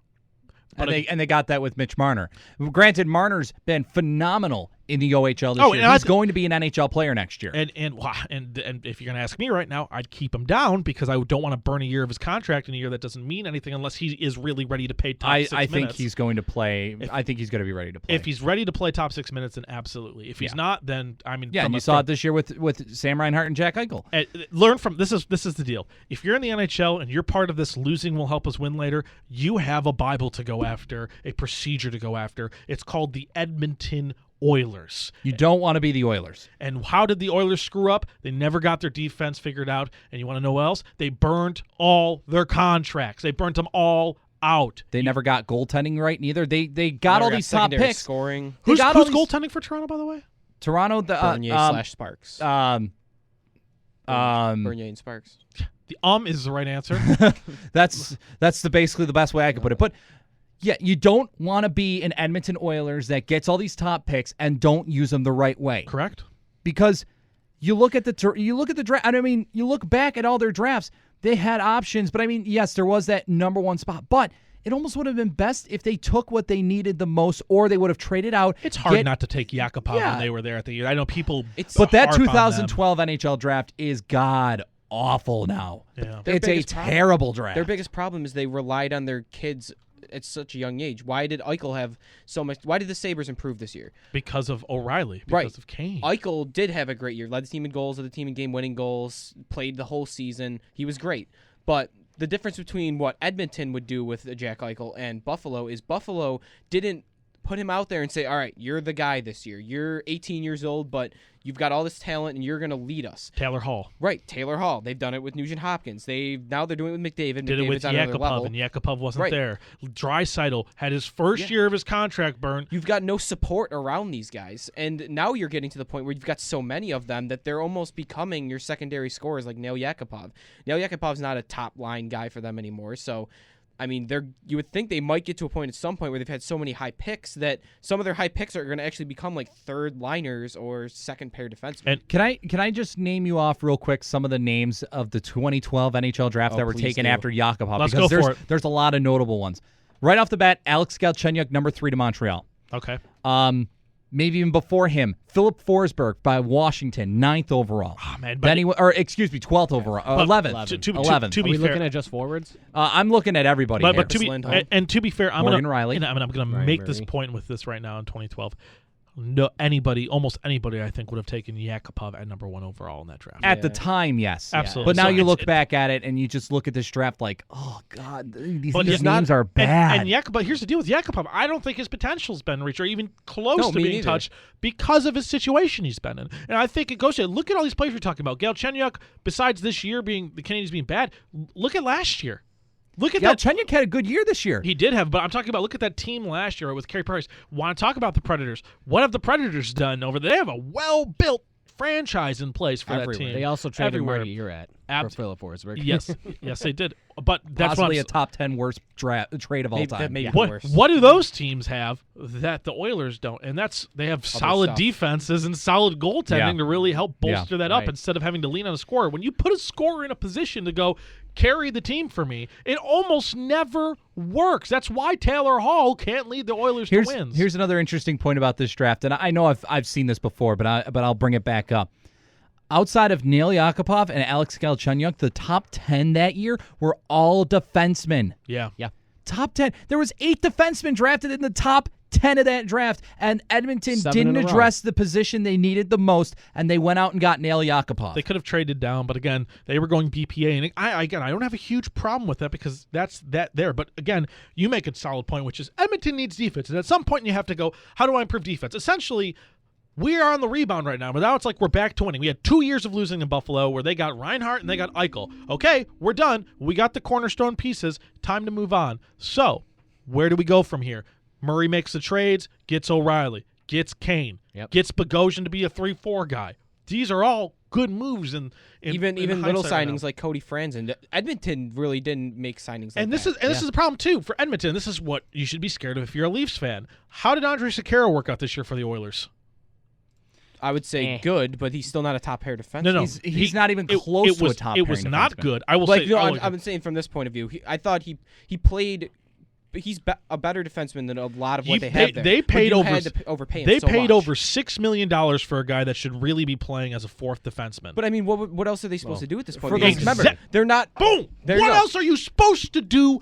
And they got that with Mitch Marner. Granted, Marner's been phenomenal in the OHL this year. He's going to be an NHL player next year. And if you're going to ask me right now, I'd keep him down because I don't want to burn a year of his contract in a year that doesn't mean anything unless he is really ready to play top 6 minutes. I think he's going to play. I think he's going to be ready to play. If he's ready to play top 6 minutes, then absolutely. If he's not, then yeah. And you saw it this year with Sam Reinhart and Jack Eichel. Learn from this is the deal. If you're in the NHL and you're part of this losing will help us win later, you have a Bible to go after, a procedure to go after. It's called the Edmonton Oilers. You don't want to be the Oilers. And how did the Oilers screw up? They never got their defense figured out. And you want to know what else? They burned all their contracts. They burnt them all out. They never got goaltending right neither. They got all these top picks. Scoring. Who's goaltending for Toronto, by the way? Toronto, Bernier/Sparks. Bernier and Sparks. The is the right answer. That's basically the best way I could put it. But yeah, you don't want to be an Edmonton Oilers that gets all these top picks and don't use them the right way. Correct. Because you look at the draft. I mean, you look back at all their drafts. They had options, but I mean, yes, there was that number one spot. But it almost would have been best if they took what they needed the most, or they would have traded out. It's hard not to take Yakupov when they were there at the year. I know people. But that 2012 NHL draft is god awful now. Yeah. It's a terrible draft. Their biggest problem is they relied on their kids at such a young age. Why did Eichel have so much? Why did the Sabres improve this year? Because of O'Reilly. Because of Kane. Eichel did have a great year. Led the team in goals, led the team in game-winning goals, played the whole season. He was great. But the difference between what Edmonton would do with Jack Eichel and Buffalo is Buffalo didn't put him out there and say, all right, you're the guy this year. You're 18 years old, but you've got all this talent, and you're going to lead us. Taylor Hall. Right, Taylor Hall. They've done it with Nugent Hopkins. Now they're doing it with McDavid. Did it with Yakupov, and Yakupov wasn't there. Draisaitl had his first year of his contract burned. You've got no support around these guys, and now you're getting to the point where you've got so many of them that they're almost becoming your secondary scorers like Nail Yakupov. Nail Yakupov's not a top-line guy for them anymore, so I mean, you would think they might get to a point at some point where they've had so many high picks that some of their high picks are going to actually become like third liners or second pair defensemen. And can I just name you off real quick some of the names of the 2012 NHL draft that were taken after Yakupov? Let's because go for it. There's a lot of notable ones. Right off the bat, Alex Galchenyuk, number 3 to Montreal. Okay. Maybe even before him, Philip Forsberg by Washington, 9th overall. Oh, man. 12th overall. 11th. 11th. Are we looking at just forwards? I'm looking at everybody here. But to be fair, I'm going to make this Murray. point with this right now in 2012. Almost anybody, I think, would have taken Yakupov at number 1 overall in that draft. At the time, yes. Absolutely. But now you look back at it and you just look at this draft like, oh, God, these names are bad. But here's the deal with Yakupov. I don't think his potential's been reached or even close to being neither. touched because of his situation he's been in. And I think it goes to, look at all these players we're talking about. Galchenyuk, besides this year being the Canadiens being bad, look at last year. Look at that. Galchenyuk had a good year this year. He did have, but I'm talking about, look at that team last year with Carey Price. Want to talk about the Predators. What have the Predators done over there? They have a well-built franchise in place for that team. They also traded Everywhere. Marty Urat for Philip Forsberg. Yes, they did. But that's possibly a top 10 worst trade of all time. What do those teams have that the Oilers don't? And they have solid defenses and solid goaltending to really help bolster that up instead of having to lean on a scorer. When you put a scorer in a position to go carry the team for me, it almost never works. That's why Taylor Hall can't lead the Oilers to wins. Here's another interesting point about this draft, and I know I've seen this before, but I'll bring it back up. Outside of Nail Yakupov and Alex Galchenyuk, the top 10 that year were all defensemen. Yeah. Top 10. There was 8 defensemen drafted in the top 10 of that draft, and Edmonton 7 didn't in a row. address the position they needed the most, and they went out and got Nail Yakupov. They could have traded down, but again, they were going BPA, and I don't have a huge problem with that because that's that there. But again, you make a solid point, which is Edmonton needs defense, and at some point you have to go, how do I improve defense? Essentially, we are on the rebound right now, but now it's like we're back to winning. We had 2 years of losing in Buffalo where they got Reinhart and they got Eichel. Okay, we're done. We got the cornerstone pieces. Time to move on. So, where do we go from here? Murray makes the trades, gets O'Reilly, gets Kane, gets Bogosian to be a 3-4 guy. These are all good moves. Even little signings like Cody Franzen. Edmonton really didn't make signings like this is a problem, too, for Edmonton. This is what you should be scared of if you're a Leafs fan. How did Andrei Sekera work out this year for the Oilers? I would say good, but he's still not a top pair defenseman. No, he's not even close to a top pair. It was not good. I will like, say. I'm saying from this point of view, I thought he played a better defenseman than a lot of what they have there. They paid over. Had to overpay him they so paid much. over $6 million for a guy that should really be playing as a fourth defenseman. But I mean, what else are they supposed to do at this point? Remember, they're not. Boom. What else are you supposed to do?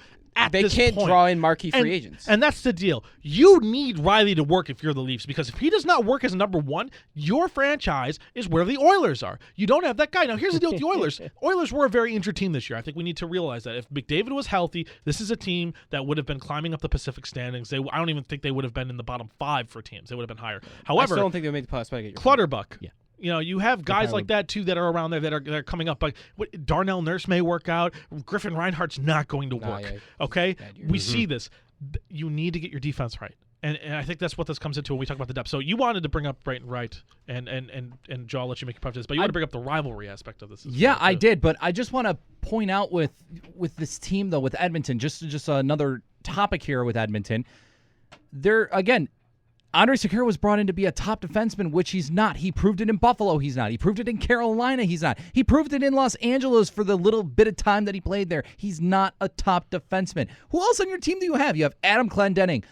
They can't draw in marquee free agents. And that's the deal. You need Riley to work if you're the Leafs, because if he does not work as number one, your franchise is where the Oilers are. You don't have that guy. Now, here's the deal with the Oilers. Oilers were a very injured team this year. I think we need to realize that. If McDavid was healthy, this is a team that would have been climbing up the Pacific standings. I don't even think they would have been in the bottom 5 for teams. They would have been higher. However, I still don't think they would make the playoffs. Clutterbuck. Yeah. You know, you have guys like that, too, that are around there that are coming up. Like Darnell Nurse may work out. Griffin Reinhardt's not going to work. Okay? We see this. You need to get your defense right. And I think that's what this comes into when we talk about the depth. So you wanted to bring up Brayton Wright, and Joe, I'll let you make your point to this, but you want to bring up the rivalry aspect of this. Yeah, I did, but I just want to point out with this team, though, with Edmonton, just another topic here with Edmonton. Again, Andrei Sekera was brought in to be a top defenseman, which he's not. He proved it in Buffalo, he's not. He proved it in Carolina, he's not. He proved it in Los Angeles for the little bit of time that he played there. He's not a top defenseman. Who else on your team do you have? You have Adam Clendenning.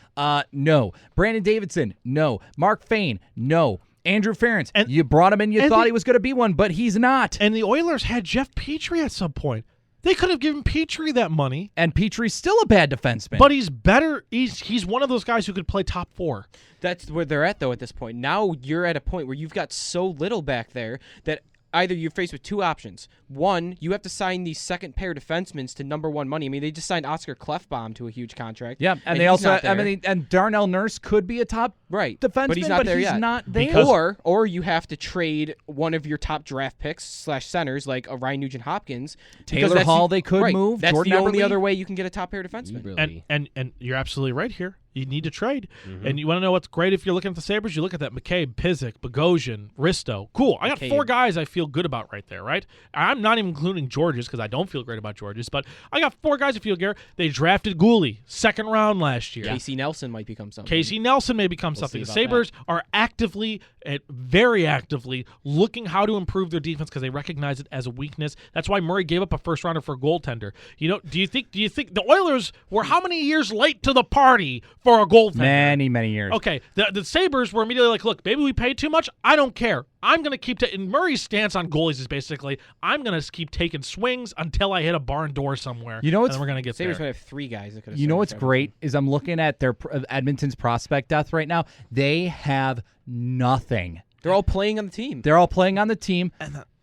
No. Brandon Davidson. No. Mark Fane. No. Andrew Ferentz. And you brought him in, you thought he was going to be one, but he's not. And the Oilers had Jeff Petrie at some point. They could have given Petrie that money. And Petrie's still a bad defenseman. But he's better. He's one of those guys who could play top 4. That's where they're at, though, at this point. Now you're at a point where you've got so little back there that either you're faced with two options. One, you have to sign these second-pair defensemen to number one money. I mean, they just signed Oscar Klefbom to a huge contract. Yeah, and they also, and Darnell Nurse could be a top defenseman, but he's not there yet. Not there. Or you have to trade one of your top draft picks / centers, like a Ryan Nugent-Hopkins. Taylor Hall, they could move. That's Jordan the only other way you can get a top-pair defenseman. Really? And you're absolutely right here. You need to trade. And you want to know what's great if you're looking at the Sabres? You look at that McCabe, Pizik, Bogosian, Risto. Cool. I got 4 guys I feel good about right there, right? I'm not even including Georges because I don't feel great about Georges, but I got 4 guys I feel good. They drafted Gooley, 2nd round last year. Casey Nelson might become something. Casey Nelson may become something. The Sabres are actively, very actively, looking how to improve their defense because they recognize it as a weakness. That's why Murray gave up a first rounder for a goaltender. You know, do you think the Oilers were how many years late to the party for a goaltender? Many years. Okay, the Sabres were immediately like, look, maybe we paid too much. I don't care. I'm going to keep and Murray's stance on goalies is basically, I'm going to keep taking swings until I hit a barn door somewhere. You know what's, and we're going to get Sabres there. might have 3 guys that could have. You know what's great is I'm looking at their Edmonton's prospect depth right now. They have nothing. They're all playing on the team.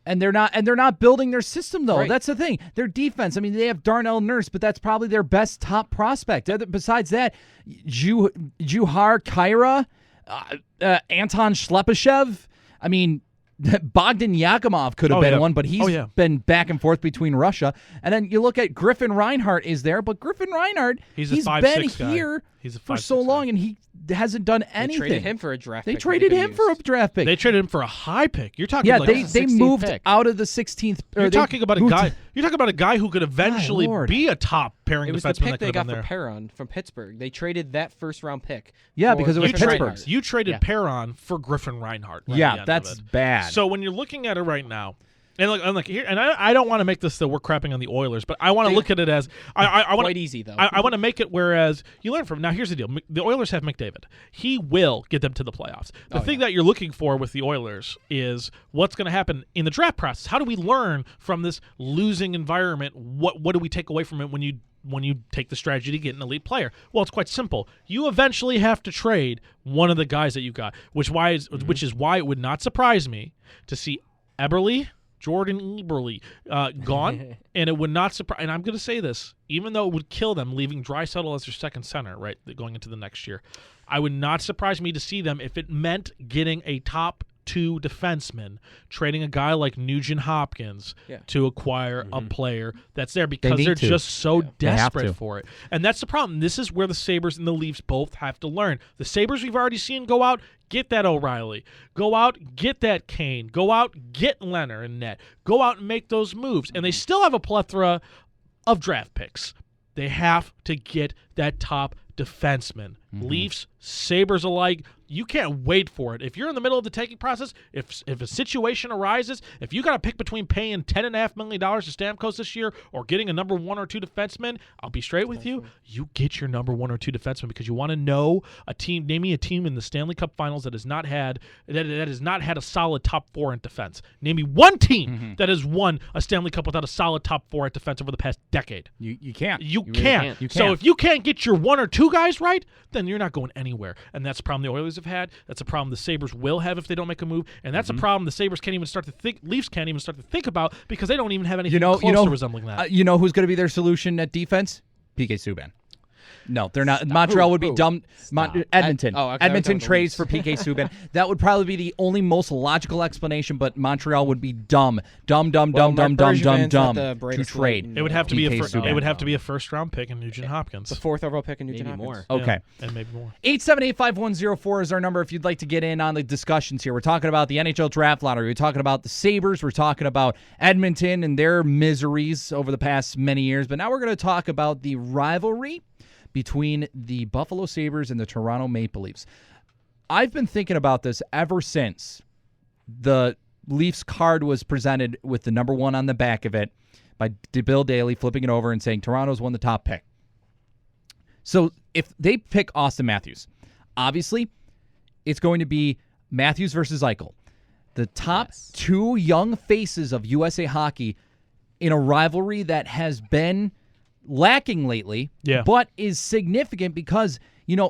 And they're not building their system, though. Right. That's the thing. Their defense, I mean, they have Darnell Nurse, but that's probably their best top prospect. Besides that, Juhar Khaira, Anton Shlepyshev. I mean, Bogdan Yakimov could have been one, but he's been back and forth between Russia. And then you look at Griffin Reinhart is there, but Griffin Reinhart, he's been here for so long, and he hasn't done anything. They traded him for a draft pick. They traded him for a draft pick. They traded him for a high pick. You're talking they moved out of the 16th. You're talking about a guy. You're talking about a guy who could eventually be a top pairing defenseman. It was the pick they got for Perron from Pittsburgh. They traded that first-round pick. Yeah, because it was Pittsburgh. You traded Perron for Griffin Reinhart. Yeah, that's bad. So when you're looking at it right now, and look here, and I don't want to make this that we're crapping on the Oilers, but I want to look at it as I want quite easy though. I want to make it whereas you learn from. Now here's the deal: the Oilers have McDavid. He will get them to the playoffs. The thing that you're looking for with the Oilers is what's going to happen in the draft process. How do we learn from this losing environment? What do we take away from it when you take the strategy to get an elite player? Well, it's quite simple. You eventually have to trade one of the guys that you got, which is why it would not surprise me to see Jordan Eberle gone, and it would not surprise. And I'm going to say this, even though it would kill them leaving Draisaitl as their second center, right, going into the next year, I would not surprise me to see them if it meant getting a top 2 defenseman, trading a guy like Nugent Hopkins to acquire a player that's there because they're just so desperate for it. And that's the problem. This is where the Sabres and the Leafs both have to learn. The Sabres we've already seen go out, get that O'Reilly. Go out, get that Kane. Go out, get Leonard and net. Go out and make those moves. And they still have a plethora of draft picks. They have to get that top defenseman. Leafs, Sabres alike. You can't wait for it. If you're in the middle of the tanking process, if a situation arises, if you got to pick between paying $10.5 million to Stamkos this year or getting a number 1 or 2 defenseman, I'll be straight with you. You get your number 1 or 2 defenseman because you want to know a team. Name me a team in the Stanley Cup Finals that has not had a solid top 4 in defense. Name me one team that has won a Stanley Cup without a solid top 4 at defense over the past decade. You can't. You really can't. You So can't. if you can't get your 1 or 2 guys right, then you're not going anywhere. And that's a problem the Oilers have had. That's a problem the Sabres will have if they don't make a move. And that's a problem the Sabres can't even start to think, Leafs can't even start to think about because they don't even have anything close to resembling that. You know who's going to be their solution at defense? PK Subban. No, they're not. Montreal would be dumb. Edmonton. Edmonton trades for PK Subban. That would probably be the only most logical explanation, but Montreal would be dumb to trade. It would have to be PK Subban. a first round pick in Nugent Hopkins. The 4th overall pick in Nugent Hopkins. More. Okay. And maybe more. 878-5104 is our number if you'd like to get in on the discussions here. We're talking about the NHL Draft Lottery. We're talking about the Sabres. We're talking about Edmonton and their miseries over the past many years. But now we're going to talk about the rivalry between the Buffalo Sabres and the Toronto Maple Leafs. I've been thinking about this ever since the Leafs card was presented with the number 1 on the back of it by Bill Daly flipping it over and saying Toronto's won the top pick. So if they pick Auston Matthews, obviously it's going to be Matthews versus Eichel. The top 2 young faces of USA hockey in a rivalry that has been lacking lately, but is significant because,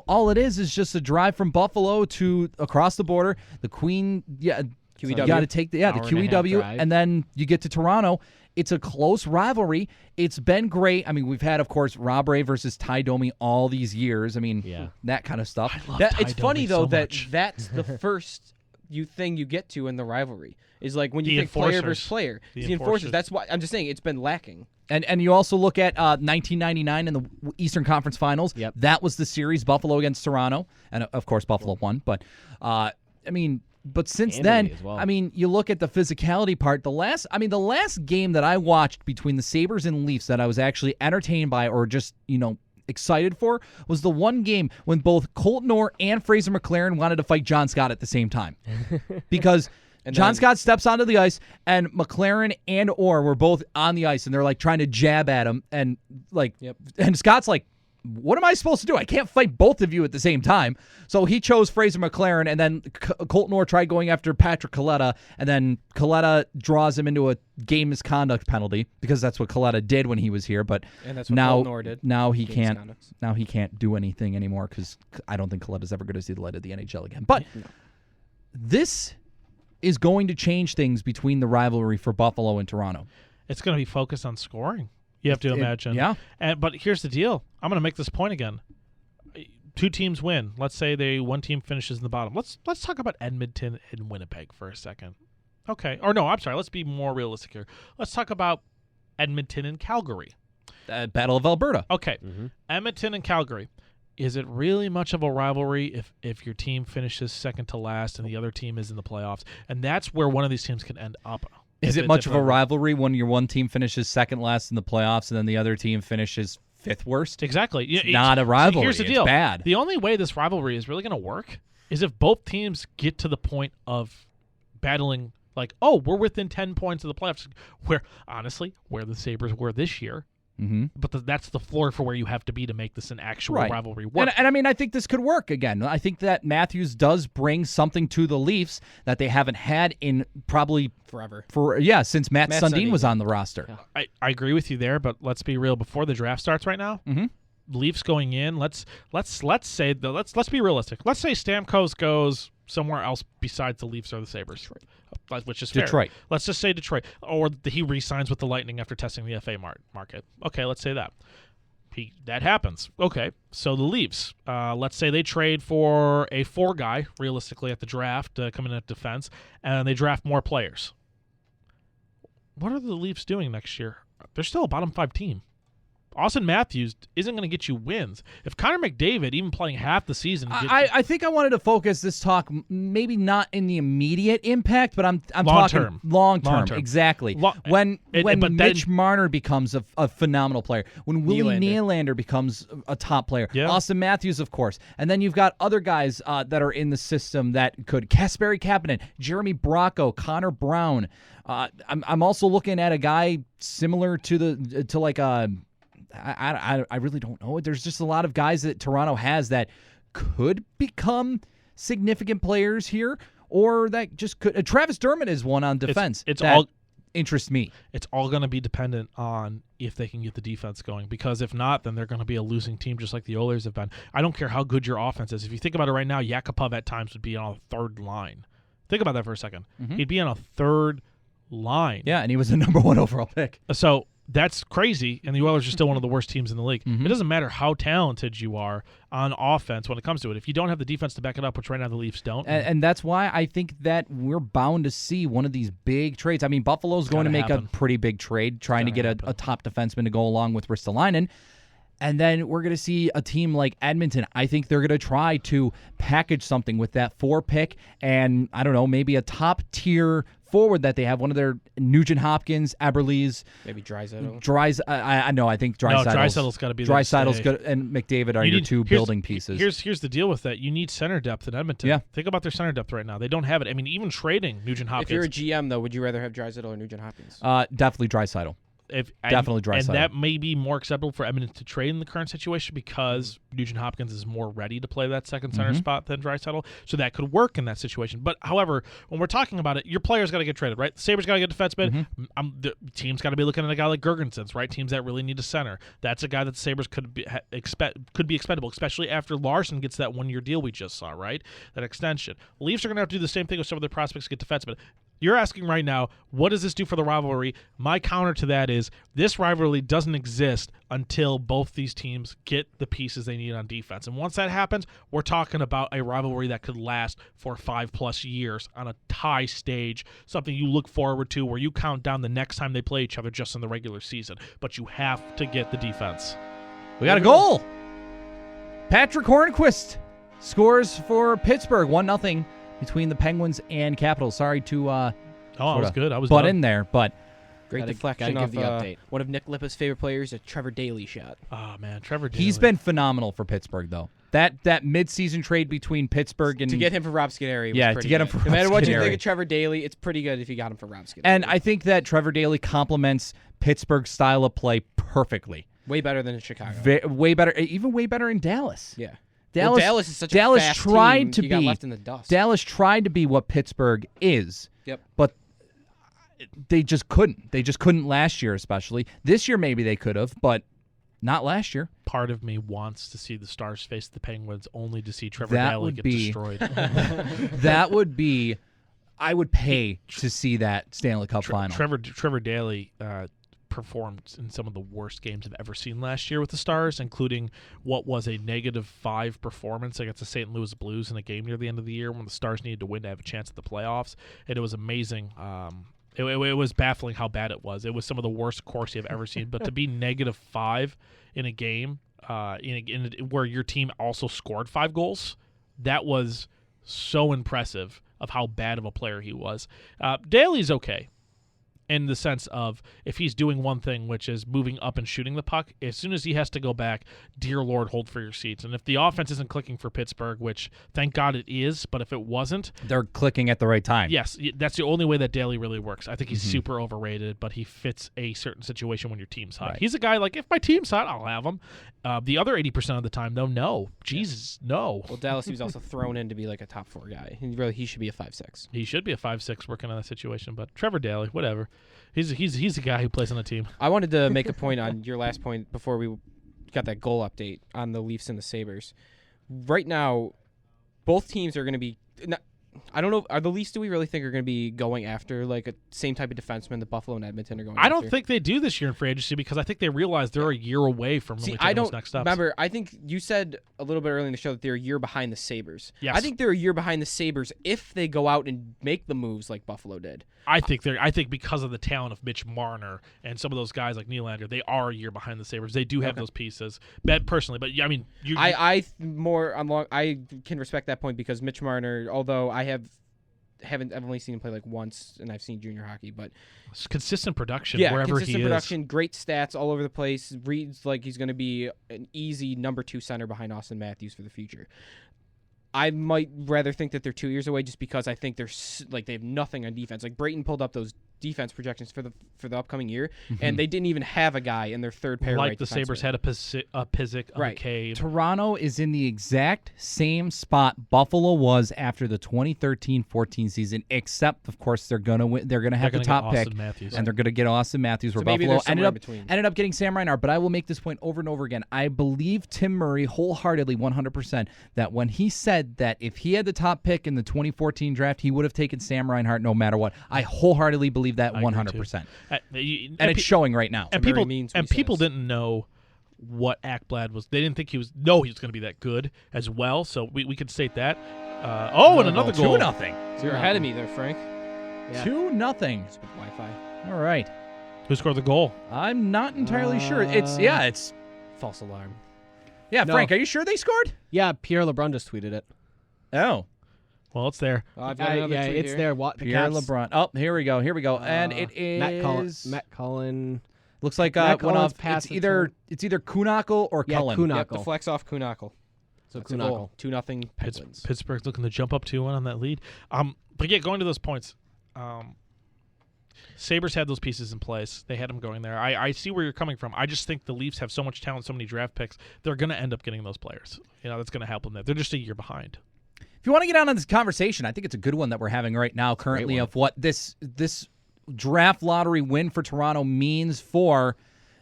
all it is just a drive from Buffalo to across the border. The Queen, QEW. You got to take the QEW, and then you get to Toronto. It's a close rivalry. It's been great. I mean, we've had, of course, Rob Ray versus Ty Domi all these years. I mean, that kind of stuff. It's funny, though, that's the first thing you get to in the rivalry. Is like when you think player versus player. The enforcers. That's why I'm just saying it's been lacking. And you also look at 1999 in the Eastern Conference Finals. Yep. That was the series, Buffalo against Toronto. And, of course, Buffalo won. But, but since then, you look at the physicality part. The last game that I watched between the Sabres and Leafs that I was actually entertained by or just, excited for was the one game when both Colton Orr and Fraser McLaren wanted to fight John Scott at the same time. Because John Scott steps onto the ice, and McLaren and Orr were both on the ice, and they're like trying to jab at him, and and Scott's like, "What am I supposed to do? I can't fight both of you at the same time." So he chose Fraser McLaren, and then Colton Orr tried going after Patrick Coletta, and then Coletta draws him into a game misconduct penalty because that's what Coletta did when he was here. But and that's what Colton Orr did. Now he can't. Now he can't do anything anymore because I don't think Coletta's ever going to see the light of the NHL again. But this is going to change things between the rivalry for Buffalo and Toronto. It's going to be focused on scoring. You have to imagine. But here's the deal. I'm going to make this point again. 2 teams win. Let's say one team finishes in the bottom. Let's talk about Edmonton and Winnipeg for a second. Okay. Or no, I'm sorry. Let's be more realistic here. Let's talk about Edmonton and Calgary. Battle of Alberta. Okay. Edmonton and Calgary. Is it really much of a rivalry if your team finishes second to last and the other team is in the playoffs? And that's where one of these teams can end up. Is it much of a rivalry when your one team finishes second last in the playoffs and then the other team finishes 5th worst? Exactly. It's not a rivalry. Here's the deal. It's bad. The only way this rivalry is really going to work is if both teams get to the point of battling, like, oh, we're within 10 points of the playoffs, where the Sabres were this year. Mm-hmm. But that's the floor for where you have to be to make this an actual rivalry work. And I think this could work again. I think that Matthews does bring something to the Leafs that they haven't had in probably forever. Since Matt Sundin was on the roster. Yeah. I agree with you there, but let's be real. Before the draft starts right now, Leafs going in. Let's be realistic. Let's say Stamkos goes somewhere else besides the Leafs or the Sabres, which is fair. Detroit. Let's just say Detroit, or he re-signs with the Lightning after testing the FA market. Okay, let's say that. That happens. Okay, so the Leafs, let's say they trade for a 4 guy, realistically, at the draft, coming in at defense, and they draft more players. What are the Leafs doing next year? They're still a bottom 5 team. Auston Matthews isn't going to get you wins. If Connor McDavid, even playing half the season, I think I wanted to focus this talk maybe not in the immediate impact, but I'm long talking term. long term. Exactly. When Mitch Marner becomes a phenomenal player, when Willie Nylander becomes a top player, Auston Matthews, of course, and then you've got other guys that are in the system that could Kasperi Kapanen, Jeremy Bracco, Connor Brown. I'm also looking at a guy similar to like I really don't know. There's just a lot of guys that Toronto has that could become significant players here, or that just could. Travis Dermott is one on defense. It's that all interests me. It's all going to be dependent on if they can get the defense going, because if not, then they're going to be a losing team just like the Oilers have been. I don't care how good your offense is. If you think about it right now, Yakupov at times would be on a third line. Think about that for a second. Mm-hmm. He'd be on a third line. Yeah, and he was the number 1 overall pick. So that's crazy, and the Oilers are still one of the worst teams in the league. Mm-hmm. It doesn't matter how talented you are on offense when it comes to it. If you don't have the defense to back it up, which right now the Leafs don't. And that's why I think that we're bound to see one of these big trades. I mean, Buffalo's going to make a pretty big trade, trying to get a top defenseman to go along with Ristolainen. And then we're going to see a team like Edmonton. I think they're going to try to package something with that 4 pick and, I don't know, maybe a top-tier forward that they have, one of their Nugent Hopkins, Eberle's. Maybe Draisaitl. I think Draisaitl's got to be Draisaitl's good, and McDavid are your two building pieces. Here's the deal with that. You need center depth in Edmonton. Yeah. Think about their center depth right now. They don't have it. I mean, even trading Nugent Hopkins. If you're a GM, though, would you rather have Draisaitl or Nugent Hopkins? Definitely Draisaitl. Definitely Draisaitl. And that may be more acceptable for Edmonton to trade in the current situation because Nugent Hopkins is more ready to play that second center spot than Draisaitl, so that could work in that situation. But, however, when we're talking about it, your player's got to get traded, right? The Sabres got to get a defenseman. The team's got to be looking at a guy like Gergensons, right? Teams that really need a center. That's a guy that the Sabres could be expendable, especially after Larson gets that 1-year deal we just saw, right? That extension. Leafs are going to have to do the same thing with some of their prospects to get defensemen. You're asking right now, what does this do for the rivalry? My counter to that is this rivalry doesn't exist until both these teams get the pieces they need on defense. And once that happens, we're talking about a rivalry that could last for 5+ years on a tie stage, something you look forward to where you count down the next time they play each other just in the regular season. But you have to get the defense. We got a goal. Patrick Hornquist scores for Pittsburgh, 1-0. Between the Penguins and Capitals. Sorry to I was good. I was butt done. in there, but great deflection off one of Nick Lippa's favorite players, a Trevor Daley shot. Oh man, Trevor Daley. He's been phenomenal for Pittsburgh though. That mid-season trade between Pittsburgh and to get him for Rob Scanneri was pretty to get him good. for no matter what you Scanneri. think of Trevor Daley, it's pretty good if you got him for Rob Scanneri. And I think that Trevor Daley complements Pittsburgh's style of play perfectly. Way better than in Chicago. Way better in Dallas. Yeah. Dallas is such a fast tried team. to Got be left in the dust. Dallas tried to be what Pittsburgh is. Yep. But they just couldn't. They just couldn't last year, especially. This year maybe they could have, but not last year. Part of me wants to see the Stars face the Penguins only to see Trevor Daley get destroyed. That would be I would pay to see that Stanley Cup final. Trevor Daley performed in some of the worst games I've ever seen last year with the Stars, including what was a -5 performance against the St. Louis Blues in a game near the end of the year when the Stars needed to win to have a chance at the playoffs. And it was amazing. It was baffling how bad it was. It was some of the worst Corsi I've ever seen. But to be -5 in a game where your team also scored 5 goals, that was so impressive of how bad of a player he was. Daley's okay. In the sense of if he's doing one thing, which is moving up and shooting the puck, as soon as he has to go back, dear Lord, hold for your seats. And if the offense isn't clicking for Pittsburgh, which thank God it is, but if it wasn't, they're clicking at the right time. Yes, that's the only way that Daley really works. I think he's super overrated, but he fits a certain situation when your team's hot. Right. He's a guy like, if my team's hot, I'll have him. The other 80% of the time, though, no. Jesus, no. Well, Dallas, he was also thrown in to be like a top 4 guy. He should be a 5'6". He should be a 5'6" working on that situation, but Trevor Daley, whatever. He's a guy who plays on the team. I wanted to make a point on your last point before we got that goal update on the Leafs and the Sabres. Right now, both teams are going to be I don't know. Are the Leafs, do we really think, are going to be going after like a same type of defenseman that Buffalo and Edmonton are going I after? don't think they do this year in free agency because I think they realize they're a year away from really taking those next steps. Remember, I think you said a little bit earlier in the show that they're a year behind the Sabres. Yes. I think they're a year behind the Sabres if they go out and make the moves like Buffalo did. I think because of the talent of Mitch Marner and some of those guys like Nylander, they are a year behind the Sabres. They do have those pieces, personally. But I mean, I can respect that point because Mitch Marner, although I've only seen him play like once, and I've seen junior hockey, but consistent production wherever he is. Consistent production, great stats all over the place. Reads like he's going to be an easy number 2 center behind Auston Matthews for the future. I might rather think that they're 2 years away just because I think they have nothing on defense. Like Brayton pulled up those defense projections for the upcoming year, and they didn't even have a guy in their third pair. Like the Sabres had a Pysyk on the cave. Toronto is in the exact same spot Buffalo was after the 2013-14 season, except of course they're gonna win. They're gonna have the top pick, and they're gonna get Auston Matthews. Where Buffalo ended up getting Sam Reinhart. But I will make this point over and over again. I believe Tim Murray wholeheartedly, 100%, that when he said that if he had the top pick in the 2014 draft, he would have taken Sam Reinhart no matter what. I wholeheartedly believe that 100%. And it's showing right now. And people didn't know what Ekblad was. They didn't think he was going to be that good as well. So we could state that. And another goal. 2-0. So you're ahead of me there, Frank. Yeah. 2-0. Wi-Fi. All right. Who scored the goal? I'm not entirely sure. It's false alarm. Yeah, no. Frank, are you sure they scored? Yeah, Pierre LeBrun just tweeted it. Oh. Well, it's there. I've got another tweet it's here. there. Pierre LeBrun. Oh, here we go. And it is Matt Cullen. Looks like one of it's either Kuhnhackle or Cullen. Kuhnhackle. Yep, the flex off Kuhnhackle. So Kuhnhackle. 2-0 Penguins. Pittsburgh's looking to jump up 2-1 on that lead. But yeah, going to those points. Sabres had those pieces in place. They had them going there. I see where you're coming from. I just think the Leafs have so much talent, so many draft picks. They're going to end up getting those players. That's going to help them there. They're just a year behind. If you want to get on this conversation, I think it's a good one that we're having right now currently of what this draft lottery win for Toronto means for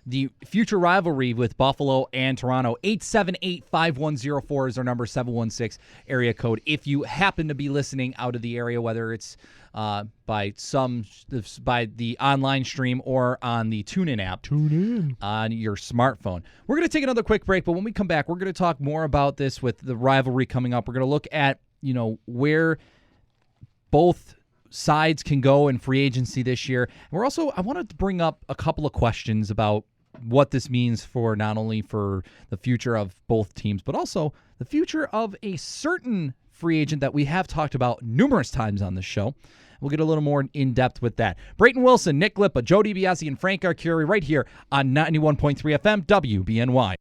the future rivalry with Buffalo and Toronto. 878-5104 is our number, 716 area code. If you happen to be listening out of the area, whether it's by the online stream or on the TuneIn app, on your smartphone. We're going to take another quick break, but when we come back, we're going to talk more about this with the rivalry coming up. We're going to look at where both sides can go in free agency this year. And I wanted to bring up a couple of questions about what this means for not only for the future of both teams, but also the future of a certain free agent that we have talked about numerous times on this show. We'll get a little more in-depth with that. Brayton Wilson, Nick Lippa, Joe DiBiase, and Frank Arcury right here on 91.3 FM WBNY.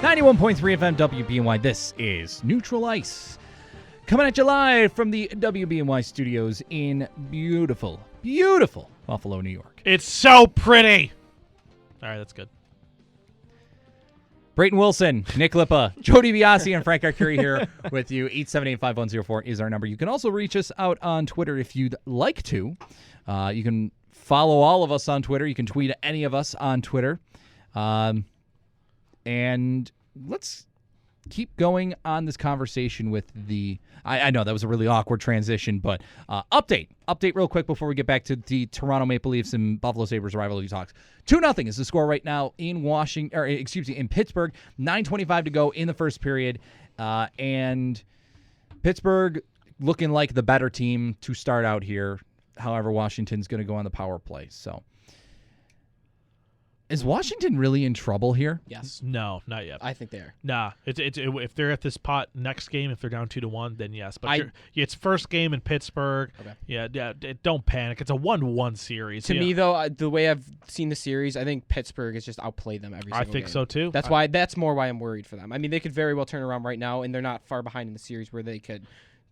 91.3 FM WBNY. This is Neutral Ice. Coming at you live from the WBNY studios in beautiful, beautiful Buffalo, New York. It's so pretty. All right, that's good. Brayton Wilson, Nick Lippa, Joe DiBiase, and Frank Arcury here with you. 878-5104 is our number. You can also reach us out on Twitter if you'd like to. You can follow all of us on Twitter. You can tweet any of us on Twitter. And let's keep going on this conversation with the... I know that was a really awkward transition, but update real quick before we get back to the Toronto Maple Leafs and Buffalo Sabres rivalry talks. 2-0 is the score right now in in Pittsburgh. 9:25 to go in the first period, and Pittsburgh looking like the better team to start out here. However, Washington's going to go on the power play. So, is Washington really in trouble here? Yes. No, not yet. I think they are. Nah. If they're at this pot next game, if they're down 2-1, then yes. But it's first game in Pittsburgh. Okay. Yeah. Don't panic. It's a 1-1 series. To me, though, the way I've seen the series, I think Pittsburgh has just outplayed them every single game. I think so too. That's more why I'm worried for them. I mean, they could very well turn around right now, and they're not far behind in the series where they could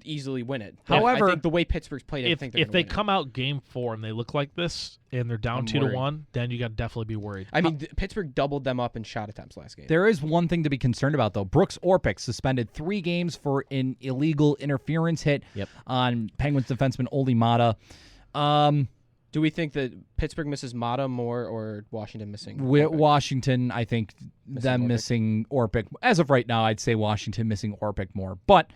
easily win it. However, I think the way Pittsburgh's played, if they come out game 4 and they look like this and they're down 2-1, then you got to definitely be worried. I mean, Pittsburgh doubled them up in shot attempts last game. There is one thing to be concerned about, though. Brooks Orpik suspended 3 games for an illegal interference hit on Penguins defenseman Olli Maatta. Do we think that Pittsburgh misses Mata more or Washington missing? Washington, I think missing Orpik. As of right now, I'd say Washington missing Orpik more. But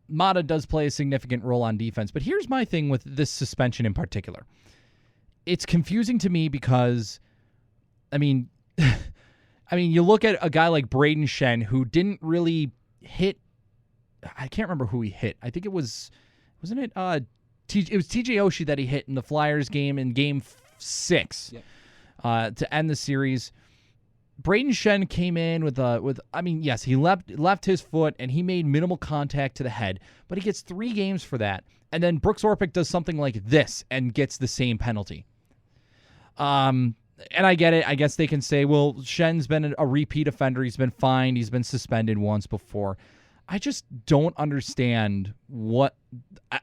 Mata does play a significant role on defense. But here's my thing with this suspension in particular. It's confusing to me because, you look at a guy like Braden Shen who didn't really hit. I can't remember who he hit. I think it was, wasn't it? It was TJ Oshie that he hit in the Flyers game in Game 6 to end the series. Brayton Shen came in yes, he left his foot and he made minimal contact to the head, but he gets 3 games for that. And then Brooks Orpik does something like this and gets the same penalty. And I get it. I guess they can say, well, Shen's been a repeat offender. He's been fined. He's been suspended once before. I just don't understand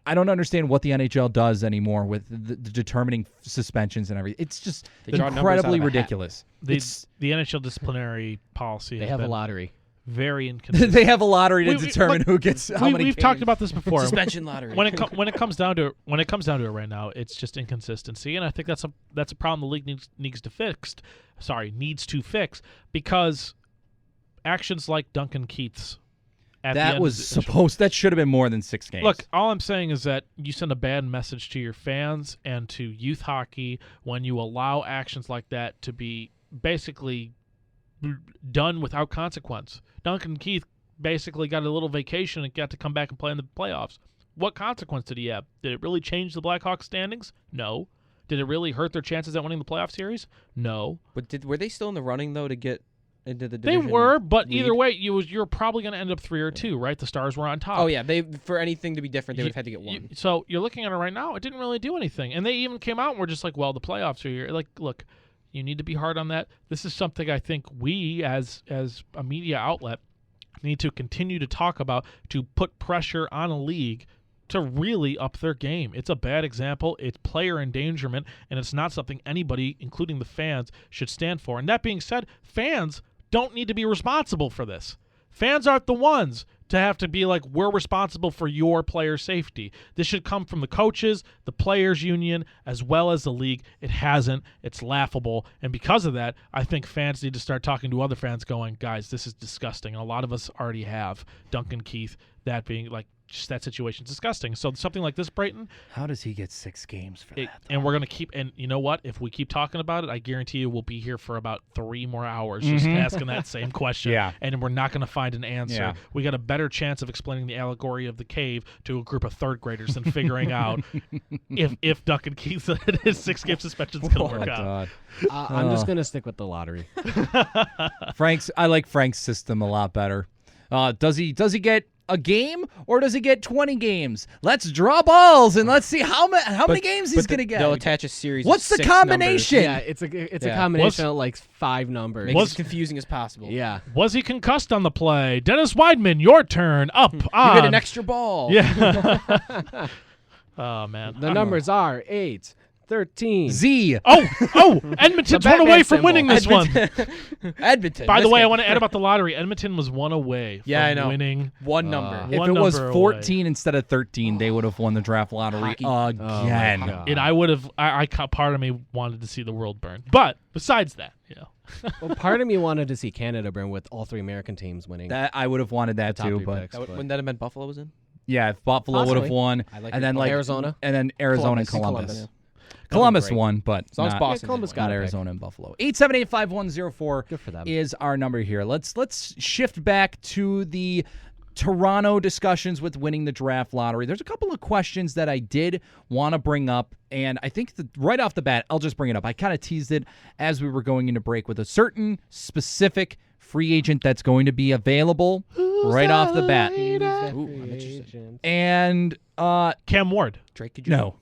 I don't understand what the NHL does anymore with the determining suspensions and everything. It's just incredibly ridiculous. The NHL disciplinary policy. They have a lottery. Very inconsistent. They have a lottery to determine who gets how many. We've talked about this before. Suspension lottery. When it comes down to it right now, it's just inconsistency, and I think that's a problem the league needs to fix. Because actions like Duncan Keith's. That should have been more than 6 games. Look, all I'm saying is that you send a bad message to your fans and to youth hockey when you allow actions like that to be basically done without consequence. Duncan Keith basically got a little vacation and got to come back and play in the playoffs. What consequence did he have? Did it really change the Blackhawks standings? No. Did it really hurt their chances at winning the playoff series? No. But were they still in the running, though, to get into the division? They were, but lead? Either way, you're probably going to end up 3 or 2, right? The Stars were on top. Oh, yeah. For anything to be different, they would have had to get 1. So you're looking at it right now, it didn't really do anything. And they even came out and were just like, well, the playoffs are here. Like, look, you need to be hard on that. This is something I think we, as a media outlet, need to continue to talk about to put pressure on a league to really up their game. It's a bad example. It's player endangerment, and it's not something anybody, including the fans, should stand for. And that being said, fans don't need to be responsible for this. Fans aren't the ones to have to be like, we're responsible for your player safety. This should come from the coaches, the players union, as well as the league. It hasn't. It's laughable. And because of that, I think fans need to start talking to other fans going, guys, this is disgusting. And a lot of us already have. Duncan Keith, that being like, just that situation's disgusting. So something like this, Brayton. How does he get 6 games for that? And we're going to keep, and you know what? If we keep talking about it, I guarantee you we'll be here for about 3 more hours just asking that same question. Yeah. And we're not going to find an answer. Yeah. We got a better chance of explaining the allegory of the cave to a group of 3rd graders than figuring out if Duncan Keith his 6-game suspension is going to work out. I'm just going to stick with the lottery. I like Frank's system a lot better. Does he get a game or does he get 20 games? Let's draw balls and let's see how many games he's going to get. They'll attach a series. What's of the 6 combination? numbers. Yeah, it's a combination of like 5 numbers. Make it as confusing as possible. Yeah. Was he concussed on the play? Dennis Weidman, your turn. Up on. You get an extra ball. Yeah. Oh man. The numbers are 8, 13. Z. Oh! Edmonton's one away from winning this one. Edmonton. By the way, I want to add about the lottery. Edmonton was 1 away from winning. 1 number. If it was 14 instead of 13, they would have won the draft lottery again. And I would have. Part of me wanted to see the world burn. But besides that, Well, part of me wanted to see Canada burn with all 3 American teams winning. That I would have wanted that too, but Wouldn't that have meant Buffalo was in? yeah, if Buffalo would have won, and then Arizona, and then Arizona and Columbus. Columbus won, but as long as Boston Columbus not got Arizona and Buffalo. 878-5104 Good for them. is our number here. Let's shift back to the Toronto discussions with winning the draft lottery. There's a couple of questions that I did want to bring up, and I think right off the bat, I'll just bring it up. I kind of teased it as we were going into break with a certain specific free agent that's going to be available right off the bat. And Cam Ward. Drake Caggiula. No.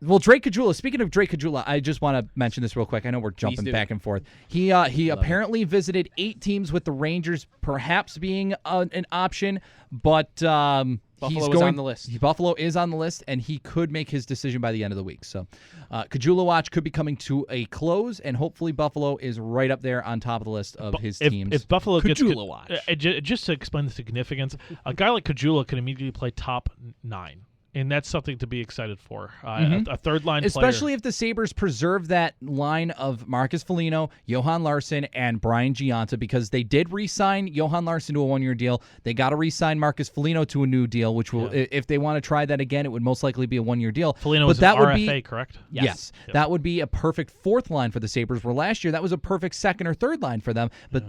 Well, Drake Caggiula. Speaking of Drake Caggiula, I just want to mention this real quick. I know we're jumping back and forth. He apparently visited 8 teams with the Rangers, perhaps being an option, but Buffalo is on the list. Buffalo is on the list, and he could make his decision by the end of the week. So, Caggiula watch could be coming to a close, and hopefully Buffalo is right up there on top of the list of his teams. If Buffalo gets Caggiula watch, just to explain the significance, a guy like Caggiula could immediately play top 9 And that's something to be excited for. A third-line player. Especially if the Sabres preserve that line of Marcus Foligno, Johan Larsson, and Brian Giunta, because they did re-sign Johan Larsson to a one-year deal. They got to re-sign Marcus Foligno to a new deal, which will, if they want to try that again, it would most likely be a one-year deal. Foligno is an RFA, correct? Yes. Yep. That would be a perfect fourth line for the Sabres, where last year that was a perfect second or third line for them. But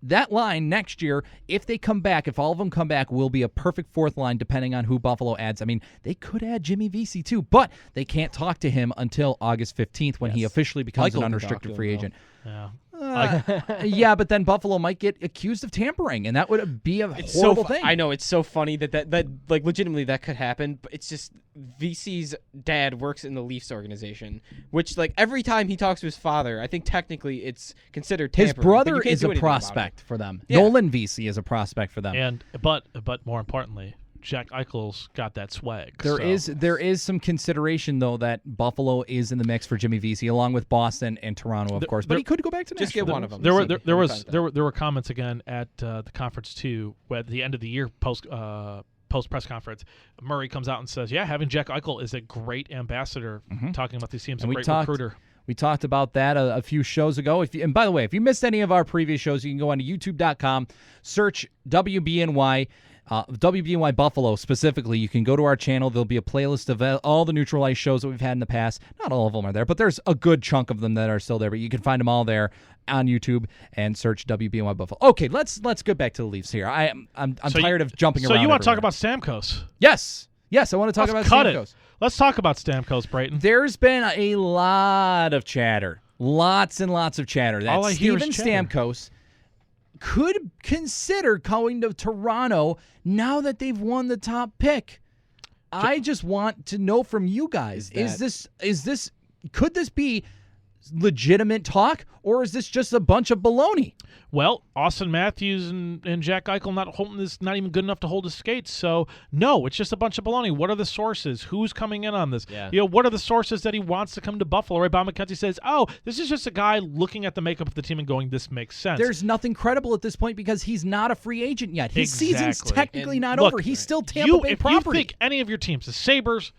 that line next year, if they come back, if all of them come back, will be a perfect fourth line depending on who Buffalo adds. I mean, they could add Jimmy Vesey too, but they can't talk to him until August 15th when he officially becomes an unrestricted free agent. Yeah. But then Buffalo might get accused of tampering, and that would be a horrible thing. I know, it's so funny that like legitimately that could happen, but it's just VC's dad works in the Leafs organization, which like every time he talks to his father, I think technically it's considered tampering. His brother is a prospect for them. Yeah. Nolan Vesey is a prospect for them. But more importantly, Jack Eichel's got that swag. There is some consideration, though, that Buffalo is in the mix for Jimmy Vesey, along with Boston and Toronto, of course. But he could go back to Nashville. Just get one of them. There were comments again at the conference too, where at the end of the year post press conference, Murray comes out and says, "Yeah, having Jack Eichel is a great ambassador." Talking about these teams, a great recruiter. We talked about that a few shows ago. And by the way, if you missed any of our previous shows, you can go on to YouTube.com, search WBNY. WBNY Buffalo specifically. You can go to our channel. There'll be a playlist of all the Neutral Ice shows that we've had in the past. Not all of them are there, but there's a good chunk of them that are still there. But you can find them all there on YouTube and search WBNY Buffalo. Okay, let's get back to the Leafs here. I'm tired of jumping around. So you want to talk everywhere. about Stamkos? Yes, I want to talk about Stamkos. Let's talk about Stamkos, Brayton. There's been a lot of chatter, lots and lots of chatter that Steven Stamkos could consider going to Toronto now that they've won the top pick. I just want to know from you guys, could this be legitimate talk, or is this just a bunch of baloney? Well, Auston Matthews and Jack Eichel not even good enough to hold his skates. So, no, it's just a bunch of baloney. What are the sources? Who's coming in on this? Yeah. What are the sources that he wants to come to Buffalo? Right? Bob McKenzie says, this is just a guy looking at the makeup of the team and going, this makes sense. There's nothing credible at this point because he's not a free agent yet. His season's technically not over. He's still Tampa Bay property. If you think any of your teams, the Sabres,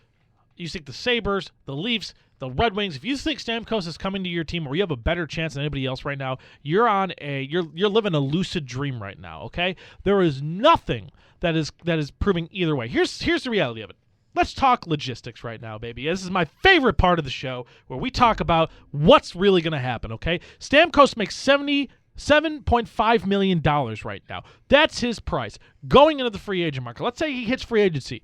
the Leafs, the Red Wings, if you think Stamkos is coming to your team or you have a better chance than anybody else right now, you're living a lucid dream right now, okay? There is nothing that is proving either way. Here's the reality of it. Let's talk logistics right now, baby. This is my favorite part of the show where we talk about what's really going to happen, okay? Stamkos makes $77.5 million right now. That's his price going into the free agent market. Let's say he hits free agency.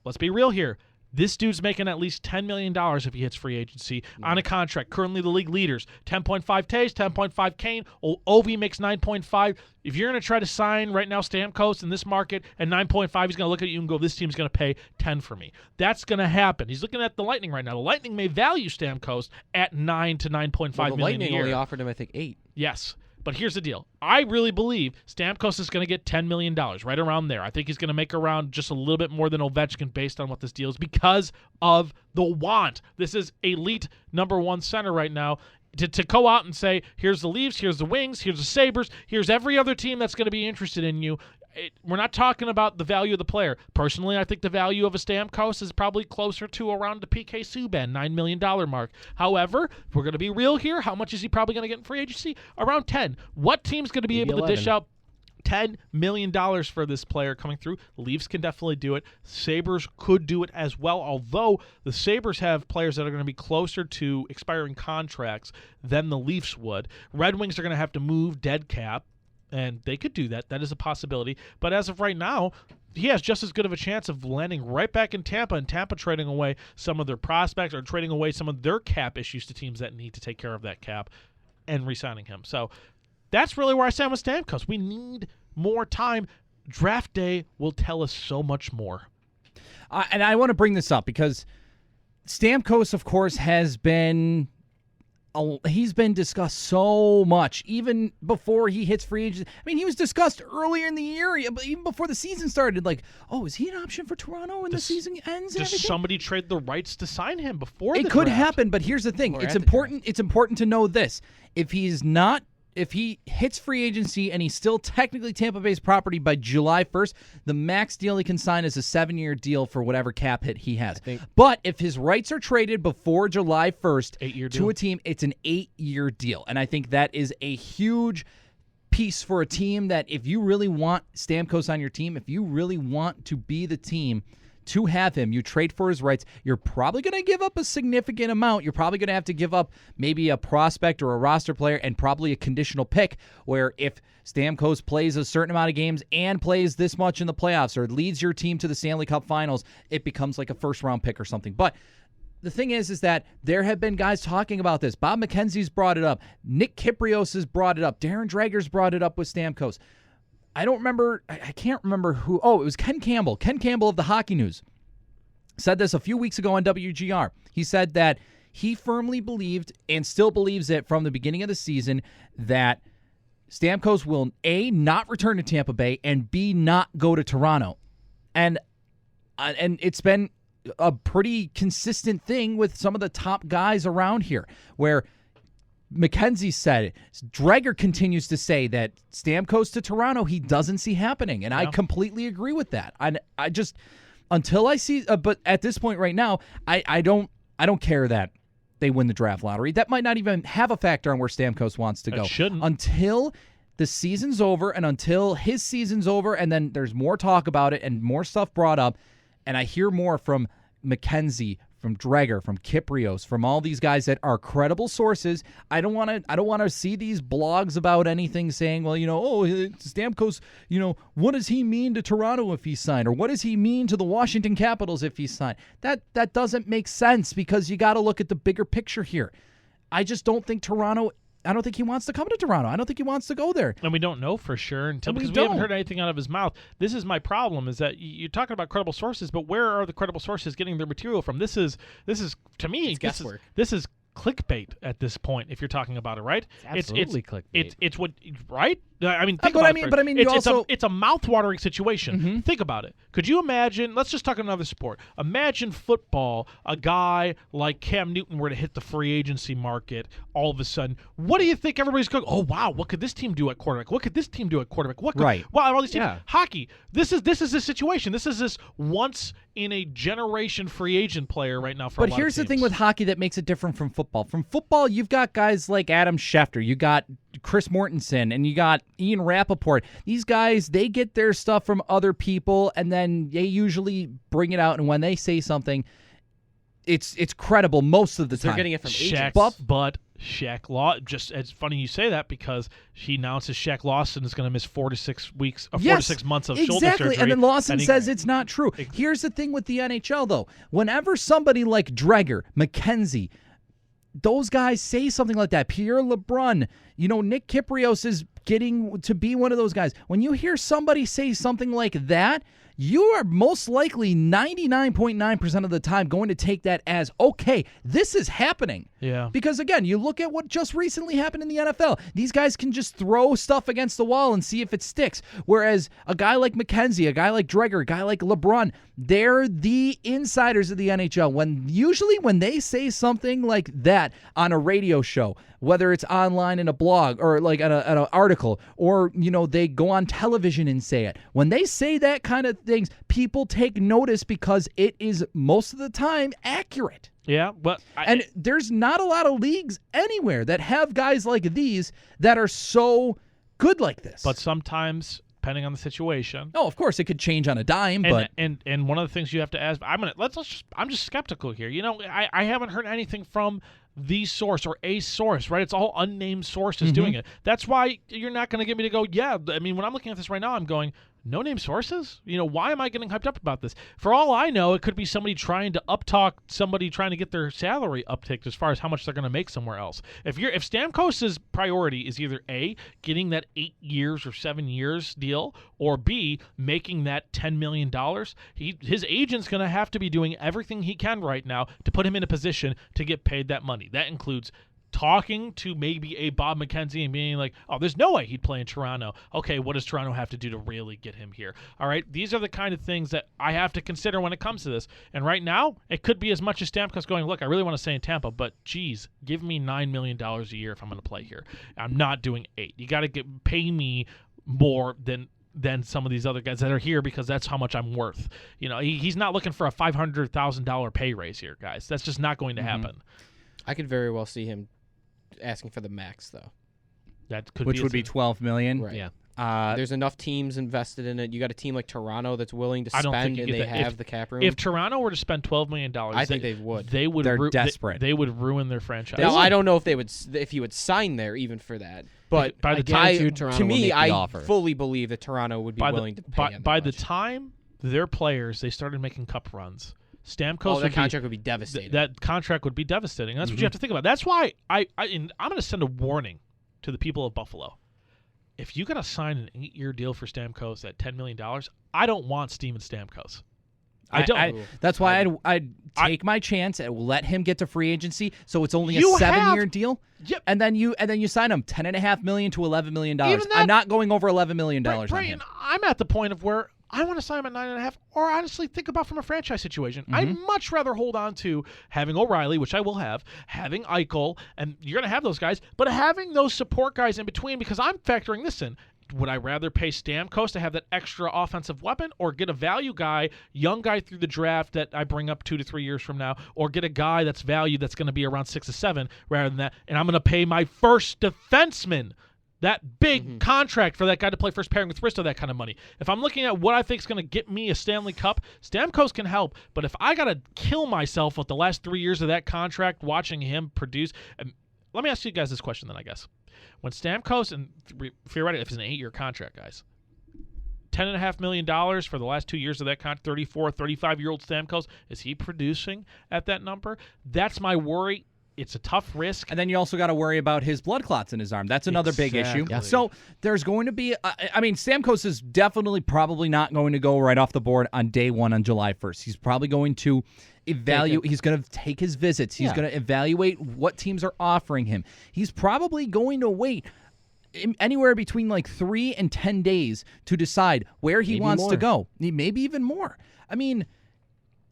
Let's be real here. This dude's making at least $10 million if he hits free agency on a contract. Currently the league leaders, 10.5 Taves, 10.5 Kane. Ovi makes 9.5. If you're going to try to sign right now Stamkos in this market at 9.5, he's going to look at you and go, this team's going to pay 10 for me. That's going to happen. He's looking at the Lightning right now. The Lightning may value Stamkos at 9 to 9.5 million a year. The Lightning only offered him, I think, 8. Yes. But here's the deal. I really believe Stamkos is going to get $10 million, right around there. I think he's going to make around just a little bit more than Ovechkin based on what this deal is because of the want. This is elite number one center right now. To go out and say, here's the Leafs, here's the Wings, here's the Sabres, here's every other team that's going to be interested in you. We're not talking about the value of the player. Personally, I think the value of a Stamkos is probably closer to around the PK Subban, $9 million mark. However, if we're going to be real here, how much is he probably going to get in free agency? Around 10. What team's going to be able to dish out $10 million for this player coming through? Leafs can definitely do it. Sabres could do it as well, although the Sabres have players that are going to be closer to expiring contracts than the Leafs would. Red Wings are going to have to move dead cap. And they could do that. That is a possibility. But as of right now, he has just as good of a chance of landing right back in Tampa and Tampa trading away some of their prospects or trading away some of their cap issues to teams that need to take care of that cap and re-signing him. So that's really where I stand with Stamkos. We need more time. Draft day will tell us so much more. And I want to bring this up because Stamkos, of course, he's been discussed so much, even before he hits free agency. I mean, he was discussed earlier in the year, even before the season started. Like, is he an option for Toronto when the season ends? Does somebody trade the rights to sign him before? It could happen, but here's the thing: it's important to know this. If he's not if he hits free agency and he's still technically Tampa Bay's property by July 1st, the max deal he can sign is a 7-year deal for whatever cap hit he has. But if his rights are traded before July 1st to a team, it's an 8-year deal. And I think that is a huge piece for a team that if you really want Stamkos on your team, if you really want to be the team to have him, you trade for his rights. You're probably going to give up a significant amount. You're probably going to have to give up maybe a prospect or a roster player and probably a conditional pick, where if Stamkos plays a certain amount of games and plays this much in the playoffs or leads your team to the Stanley Cup Finals, it becomes like a first-round pick or something. But the thing is that there have been guys talking about this. Bob McKenzie's brought it up. Nick Kyprios has brought it up. Darren Dreger's brought it up with Stamkos. I can't remember who. Oh, it was Ken Campbell. Ken Campbell of the Hockey News said this a few weeks ago on WGR. He said that he firmly believed and still believes it from the beginning of the season that Stamkos will, A, not return to Tampa Bay, and B, not go to Toronto. And it's been a pretty consistent thing with some of the top guys around here, where McKenzie said it. Dreger continues to say that Stamkos to Toronto he doesn't see happening, and I completely agree with that. I just until I see, but at this point right now, I don't care that they win the draft lottery. That might not even have a factor on where Stamkos wants to go. It shouldn't. Until the season's over, and until his season's over, and then there's more talk about it and more stuff brought up, and I hear more from McKenzie, from Dreger, from Kyprios, from all these guys that are credible sources. I don't want to see these blogs about anything saying, well, Stamkos, what does he mean to Toronto if he's signed, or what does he mean to the Washington Capitals if he's signed? That doesn't make sense, because you got to look at the bigger picture here. I just don't think I don't think he wants to come to Toronto. I don't think he wants to go there. And we don't know for sure because we haven't heard anything out of his mouth. This is my problem, is that you're talking about credible sources, but where are the credible sources getting their material from? This is to me, it's guesswork. This is clickbait at this point, if you're talking about it, right? It's absolutely clickbait. It's what, right? I mean, it's a mouth-watering situation. Mm-hmm. Think about it. Could you imagine? Let's just talk another sport. Imagine football. A guy like Cam Newton were to hit the free agency market. All of a sudden, what do you think? Everybody's going, "Oh wow, what could this team do at quarterback? What could this team do at quarterback? What could, right? Wow, all these teams. Yeah. Hockey. This is this situation. This is this once in a generation free agent player right now. But here's the thing with hockey that makes it different from football. From football, you've got guys like Adam Schefter. You got Chris Mortensen, and you got Ian Rappaport. These guys, they get their stuff from other people, and then they usually bring it out, and when they say something, it's credible most of the time. They're getting it from agents. But Shaq Law, just it's funny you say that, because he announces Shaq Lawson is going to miss 4 to 6 weeks, 4 to 6 months of shoulder surgery. And then Lawson says it's not true. Here's the thing with the NHL, though. Whenever somebody like Dreger, McKenzie, those guys say something like that, Pierre LeBrun, Nick Kyprios is getting to be one of those guys. When you hear somebody say something like that, you are most likely 99.9% of the time going to take that as, okay, this is happening. Yeah. Because, again, you look at what just recently happened in the NFL. These guys can just throw stuff against the wall and see if it sticks. Whereas a guy like McKenzie, a guy like Dreger, a guy like LeBron, they're the insiders of the NHL. Usually when they say something like that on a radio show, whether it's online in a blog or like an article, or, they go on television and say it. When they say that kind of things, people take notice because it is most of the time accurate. Yeah, but and there's not a lot of leagues anywhere that have guys like these that are so good like this. But sometimes, depending on the situation. Oh, of course, it could change on a dime. And one of the things you have to ask, I'm just skeptical here. I haven't heard anything from the source or a source, right? It's all unnamed sources doing it. That's why you're not going to get me to go, yeah. I mean, when I'm looking at this right now, I'm going, no name sources? Why am I getting hyped up about this? For all I know, it could be somebody trying to uptalk somebody trying to get their salary upticked as far as how much they're going to make somewhere else. If Stamkos' priority is either A, getting that 8 years or 7 years deal, or B, making that $10 million, his agent's going to have to be doing everything he can right now to put him in a position to get paid that money. That includes talking to maybe a Bob McKenzie and being like, oh, there's no way he'd play in Toronto. Okay, what does Toronto have to do to really get him here? All right, these are the kind of things that I have to consider when it comes to this. And right now, it could be as much as Stamkos going, look, I really want to stay in Tampa, but geez, give me $9 million a year if I'm going to play here. I'm not doing $8. You got to pay me more than some of these other guys that are here because that's how much I'm worth. You know, he's not looking for a $500,000 pay raise here, guys. That's just not going to happen. I could very well see him asking for the max, though. Which would be $12 million. Right. Yeah. There's enough teams invested in it. You got a team like Toronto that's willing to spend, and they have the cap room. If Toronto were to spend $12 million, I think they would. They're desperate. They would ruin their franchise. Now, I don't know if he would sign there even for that. But by the time to me, I fully believe that Toronto would be willing to pay him. By the time their players they started making cup runs, Stamkos. That contract would be devastating. That contract would be devastating. That's what you have to think about. That's why I'm going to send a warning to the people of Buffalo. If you got to sign an 8-year deal for Stamkos at $10 million, I don't want Steven Stamkos. I don't. That's why I'd take my chance and let him get to free agency, so it's only a 7-year deal. Yep. And then you sign him $10.5 million to $11 million. I'm not going over $11 million on him. I'm at the point of where I want to sign him at 9.5, or honestly think about from a franchise situation. I'd much rather hold on to having O'Reilly, which I will have, having Eichel, and you're going to have those guys, but having those support guys in between, because I'm factoring this in. Would I rather pay Stamkos to have that extra offensive weapon, or get a value guy, young guy through the draft that I bring up 2 to 3 years from now, or get a guy that's valued that's going to be around 6 to 7 rather than that, and I'm going to pay my first defenseman that big contract for that guy to play first pairing with Risto, that kind of money. If I'm looking at what I think is going to get me a Stanley Cup, Stamkos can help, but if I got to kill myself with the last 3 years of that contract watching him produce, let me ask you guys this question then, I guess. When Stamkos, and theoretically, if it's an 8-year contract, guys, $10.5 million for the last 2 years of that contract, 34, 35-year-old Stamkos, is he producing at that number? That's my worry. It's a tough risk. And then you also got to worry about his blood clots in his arm. That's another big issue. Yeah. So there's going to be, Stamkos is definitely probably not going to go right off the board on day one on July 1st. He's probably going to evaluate. He's going to take his visits. He's going to evaluate what teams are offering him. He's probably going to wait anywhere between like 3 and 10 days to decide where he wants to go. Maybe even more.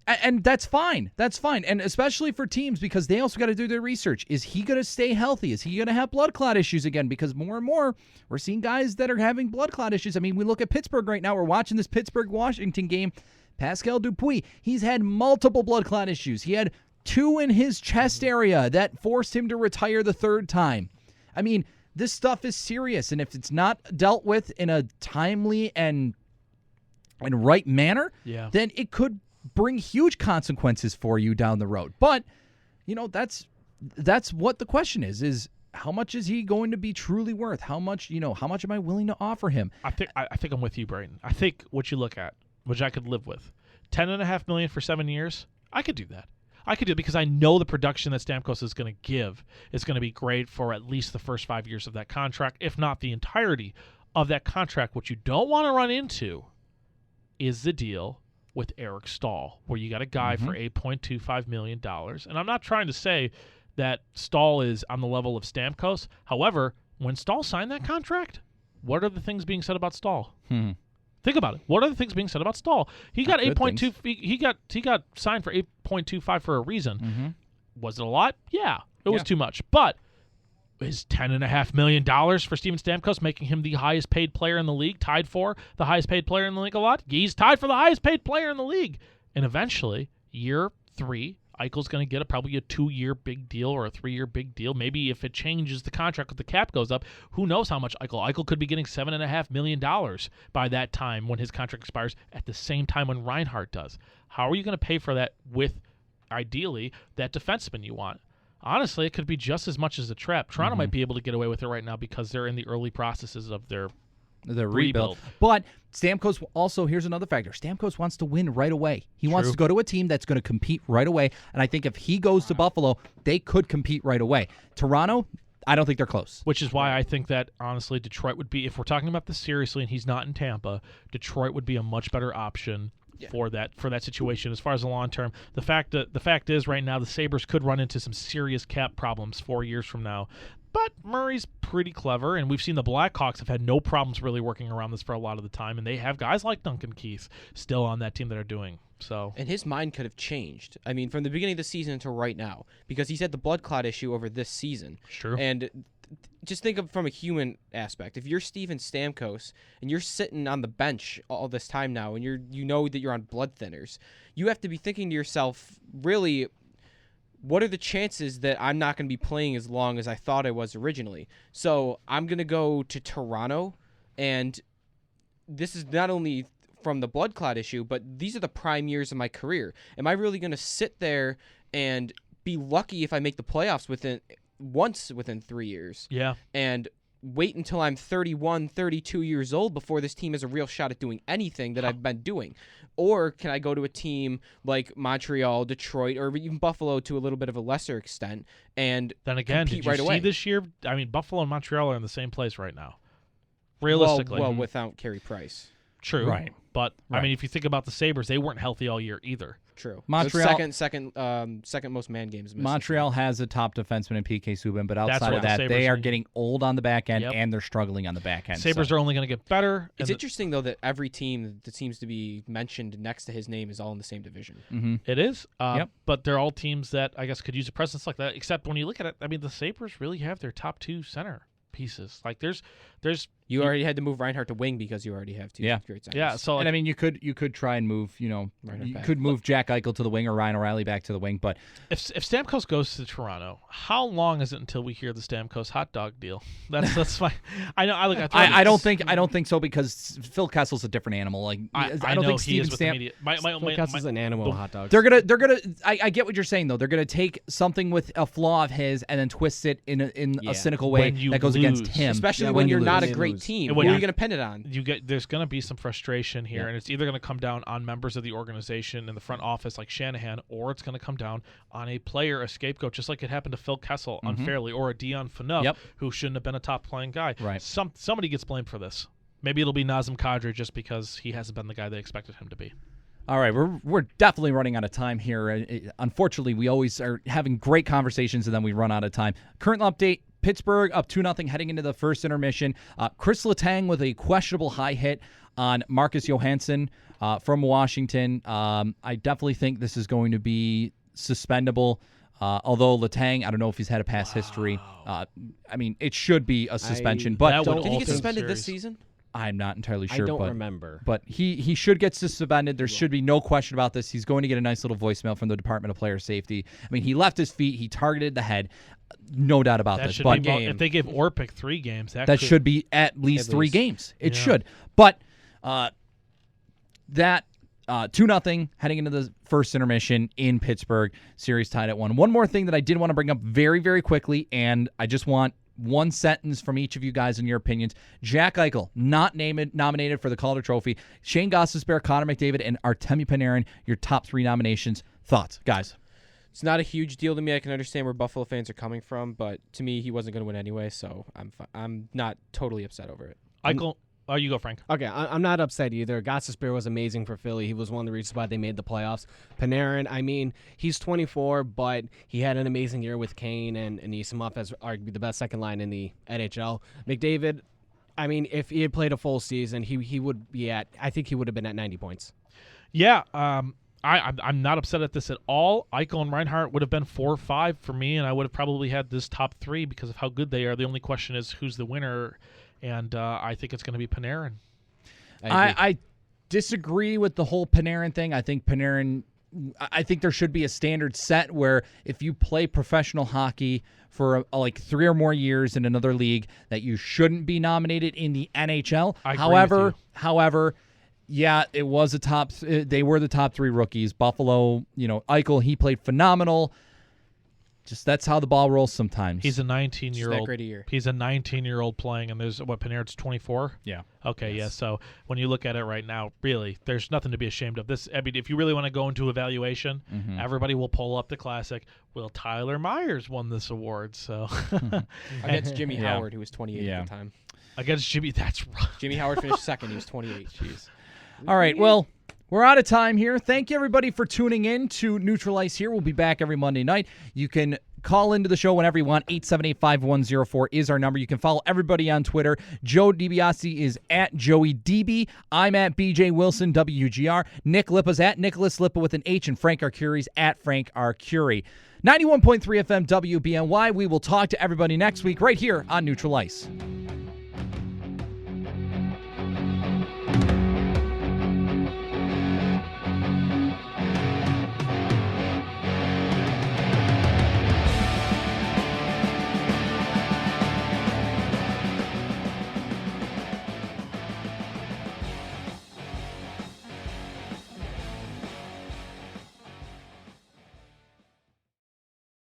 And that's fine. That's fine. And especially for teams, because they also got to do their research. Is he going to stay healthy? Is he going to have blood clot issues again? Because more and more, we're seeing guys that are having blood clot issues. We look at Pittsburgh right now. We're watching this Pittsburgh-Washington game. Pascal Dupuis, he's had multiple blood clot issues. He had 2 in his chest area that forced him to retire the 3rd time. This stuff is serious. And if it's not dealt with in a timely and right manner, then it could bring huge consequences for you down the road. But, that's what the question is how much is he going to be truly worth? How much am I willing to offer him? I think I'm with you, Brayton. I think what you look at, which I could live with, $10.5 million for 7 years, I could do that. I could do it because I know the production that Stamkos is going to give is going to be great for at least the first 5 years of that contract, if not the entirety of that contract. What you don't want to run into is the deal with Eric Staal, where you got a guy for $8.25 million. And I'm not trying to say that Staal is on the level of Stamkos. However, when Staal signed that contract, what are the things being said about Staal? Think about it. What are the things being said about Staal? He got 8.2. He got signed for 8.25 for a reason. Was it a lot? Yeah, it was too much. But is $10.5 million for Steven Stamkos making him the highest paid player in the league, tied for the highest paid player in the league a lot? He's tied for the highest paid player in the league. And eventually, year 3, Eichel's going to get probably a 2-year big deal or a 3-year big deal. Maybe if it changes the contract, if the cap goes up, who knows how much Eichel could be getting $7.5 million by that time when his contract expires at the same time when Reinhart does. How are you going to pay for that with, ideally, that defenseman you want? Honestly, it could be just as much as a trap. Toronto might be able to get away with it right now because they're in the early processes of their rebuild. But Stamkos also, here's another factor. Stamkos wants to win right away. He wants to go to a team that's going to compete right away. And I think if he goes to Buffalo, they could compete right away. Toronto, I don't think they're close. Which is why I think that, honestly, Detroit would be, if we're talking about this seriously and he's not in Tampa, Detroit would be a much better option for that situation. As far as the long term, the fact is right now the Sabres could run into some serious cap problems 4 years from now. But Murray's pretty clever, and we've seen the Blackhawks have had no problems really working around this for a lot of the time, and they have guys like Duncan Keith still on that team that are doing so. And his mind could have changed. I mean, from the beginning of the season until right now, because he's had the blood clot issue over this season. True. And just think of from a human aspect. If you're Steven Stamkos and you're sitting on the bench all this time now, and you know that you're on blood thinners, you have to be thinking to yourself, really, what are the chances that I'm not going to be playing as long as I thought I was originally? So I'm going to go to Toronto, and this is not only from the blood clot issue, but these are the prime years of my career. Am I really going to sit there and be lucky if I make the playoffs within 3 years? Yeah. And wait until I'm 31, 32 years old before this team has a real shot at doing anything that I've been doing? Or can I go to a team like Montreal, Detroit, or even Buffalo to a little bit of a lesser extent and then again, compete did you right see away? this year? I mean, Buffalo and Montreal are in the same place right now. Realistically. Well, without Carey Price. True. Right. But, Right. I mean, if you think about the Sabres, they weren't healthy all year either. True. Montreal- second most man games missed. Montreal has a top defenseman in PK Subban, but That's outside what of the that, Sabres they are need. getting old on the back end, Yep. and they're struggling on the back end. Sabres so. are only going to get better. It's and interesting, though, that every team that seems to be mentioned next to his name is all in the same division. It is. Yep. But they're all teams that I guess could use a presence like that, except when you look at it, I mean, the Sabres really have their top two center pieces. Like, there's You already had to move Reinhart to wing because you already have two great centers. Yeah, so And like, I mean, you could try and move, Reinhart you back. could move Jack Eichel to the wing or Ryan O'Reilly back to the wing, but if Stamkos goes to Toronto, how long is it until we hear the Stamkos hot dog deal? That's fine. I know. I don't think so, because Phil Kessel's a different animal. Like I don't know think he is Steven with the Stamkos. media. Phil Kessel's an animal hot dog. They're gonna. I get what you're saying though. They're gonna take something with a flaw of his and then twist it in a cynical way When you that goes against lose. him. Especially Yeah, when you're you not lose. a great team. And Who when are you- you going to pin it on? There's going to be some frustration here, Yeah. and it's either going to come down on members of the organization in the front office like Shanahan, or it's going to come down on a player, a scapegoat, just like it happened to Phil Kessel unfairly, or a Dion Phaneuf, who shouldn't have been a top playing guy. Right. Somebody gets blamed for this. Maybe it'll be Nazem Kadri just because he hasn't been the guy they expected him to be. All right, we're definitely running out of time here. Unfortunately, we always are having great conversations and then we run out of time. Current update: Pittsburgh up 2-0 heading into the first intermission. Chris Letang with a questionable high hit on Marcus Johansson from Washington. I definitely think this is going to be suspendable. Although Letang, I don't know if he's had a past history. I mean, it should be a suspension. But That would Did he get alter the suspended this series. season? I'm not entirely sure. I don't but, remember. But he should get suspended. There should be no question about this. He's going to get a nice little voicemail from the Department of Player Safety. I mean, he left his feet. He targeted the head. No doubt about That this. should But be if they give Orpik 3 games, that should be at least 3 games. It Yeah. should. But that 2-0 heading into the first intermission in Pittsburgh. Series tied at 1. One more thing that I did want to bring up very, very quickly, and I just want one sentence from each of you guys in your opinions. Jack Eichel, not nominated for the Calder Trophy. Shane Gostisbehere, Connor McDavid, and Artemi Panarin, your top 3 nominations. Thoughts, guys? It's not a huge deal to me. I can understand where Buffalo fans are coming from, but to me, he wasn't going to win anyway, so I'm not totally upset over it. Eichel. Oh, you go, Frank. Okay, I'm not upset either. Gostisbehere was amazing for Philly. He was one of the reasons why they made the playoffs. Panarin, I mean, he's 24, but he had an amazing year with Kane and Anisimov as arguably the best second line in the NHL. McDavid, I mean, if he had played a full season, he would be I think he would have been at 90 points. Yeah, I'm not upset at this at all. Eichel and Reinhart would have been 4 or 5 for me, and I would have probably had this top 3 because of how good they are. The only question is who's the winner, and I think it's going to be Panarin. I disagree with the whole Panarin thing. I think there should be a standard set where if you play professional hockey for like 3 or more years in another league, that you shouldn't be nominated in the NHL. I agree with you. However, yeah, it was they were the top 3 rookies. Buffalo, Eichel, he played phenomenal. Just that's how the ball rolls sometimes. He's a 19-year-old. that great a year. He's a 19-year-old playing, and there's Panarin's 24. Yeah. Okay. Yes. Yeah. So when you look at it right now, really, there's nothing to be ashamed of. This, I mean, if you really want to go into evaluation, everybody will pull up the classic. Will Tyler Myers won this award? So Against Jimmy Howard, who was 28 at the time. Against Jimmy, that's right. Jimmy Howard finished second. He was 28. Jeez. All right. Well, We're out of time here. Thank you, everybody, for tuning in to Neutral Ice here. We'll be back every Monday night. You can call into the show whenever you want. 878-5104 is our number. You can follow everybody on Twitter. Joe DiBiase is at Joey DB. I'm at BJ Wilson, WGR. Nick Lippa's at Nicholas Lippa with an H, and Frank Arcury's at Frank Arcury. 91.3 FM WBNY. We will talk to everybody next week right here on Neutral Ice.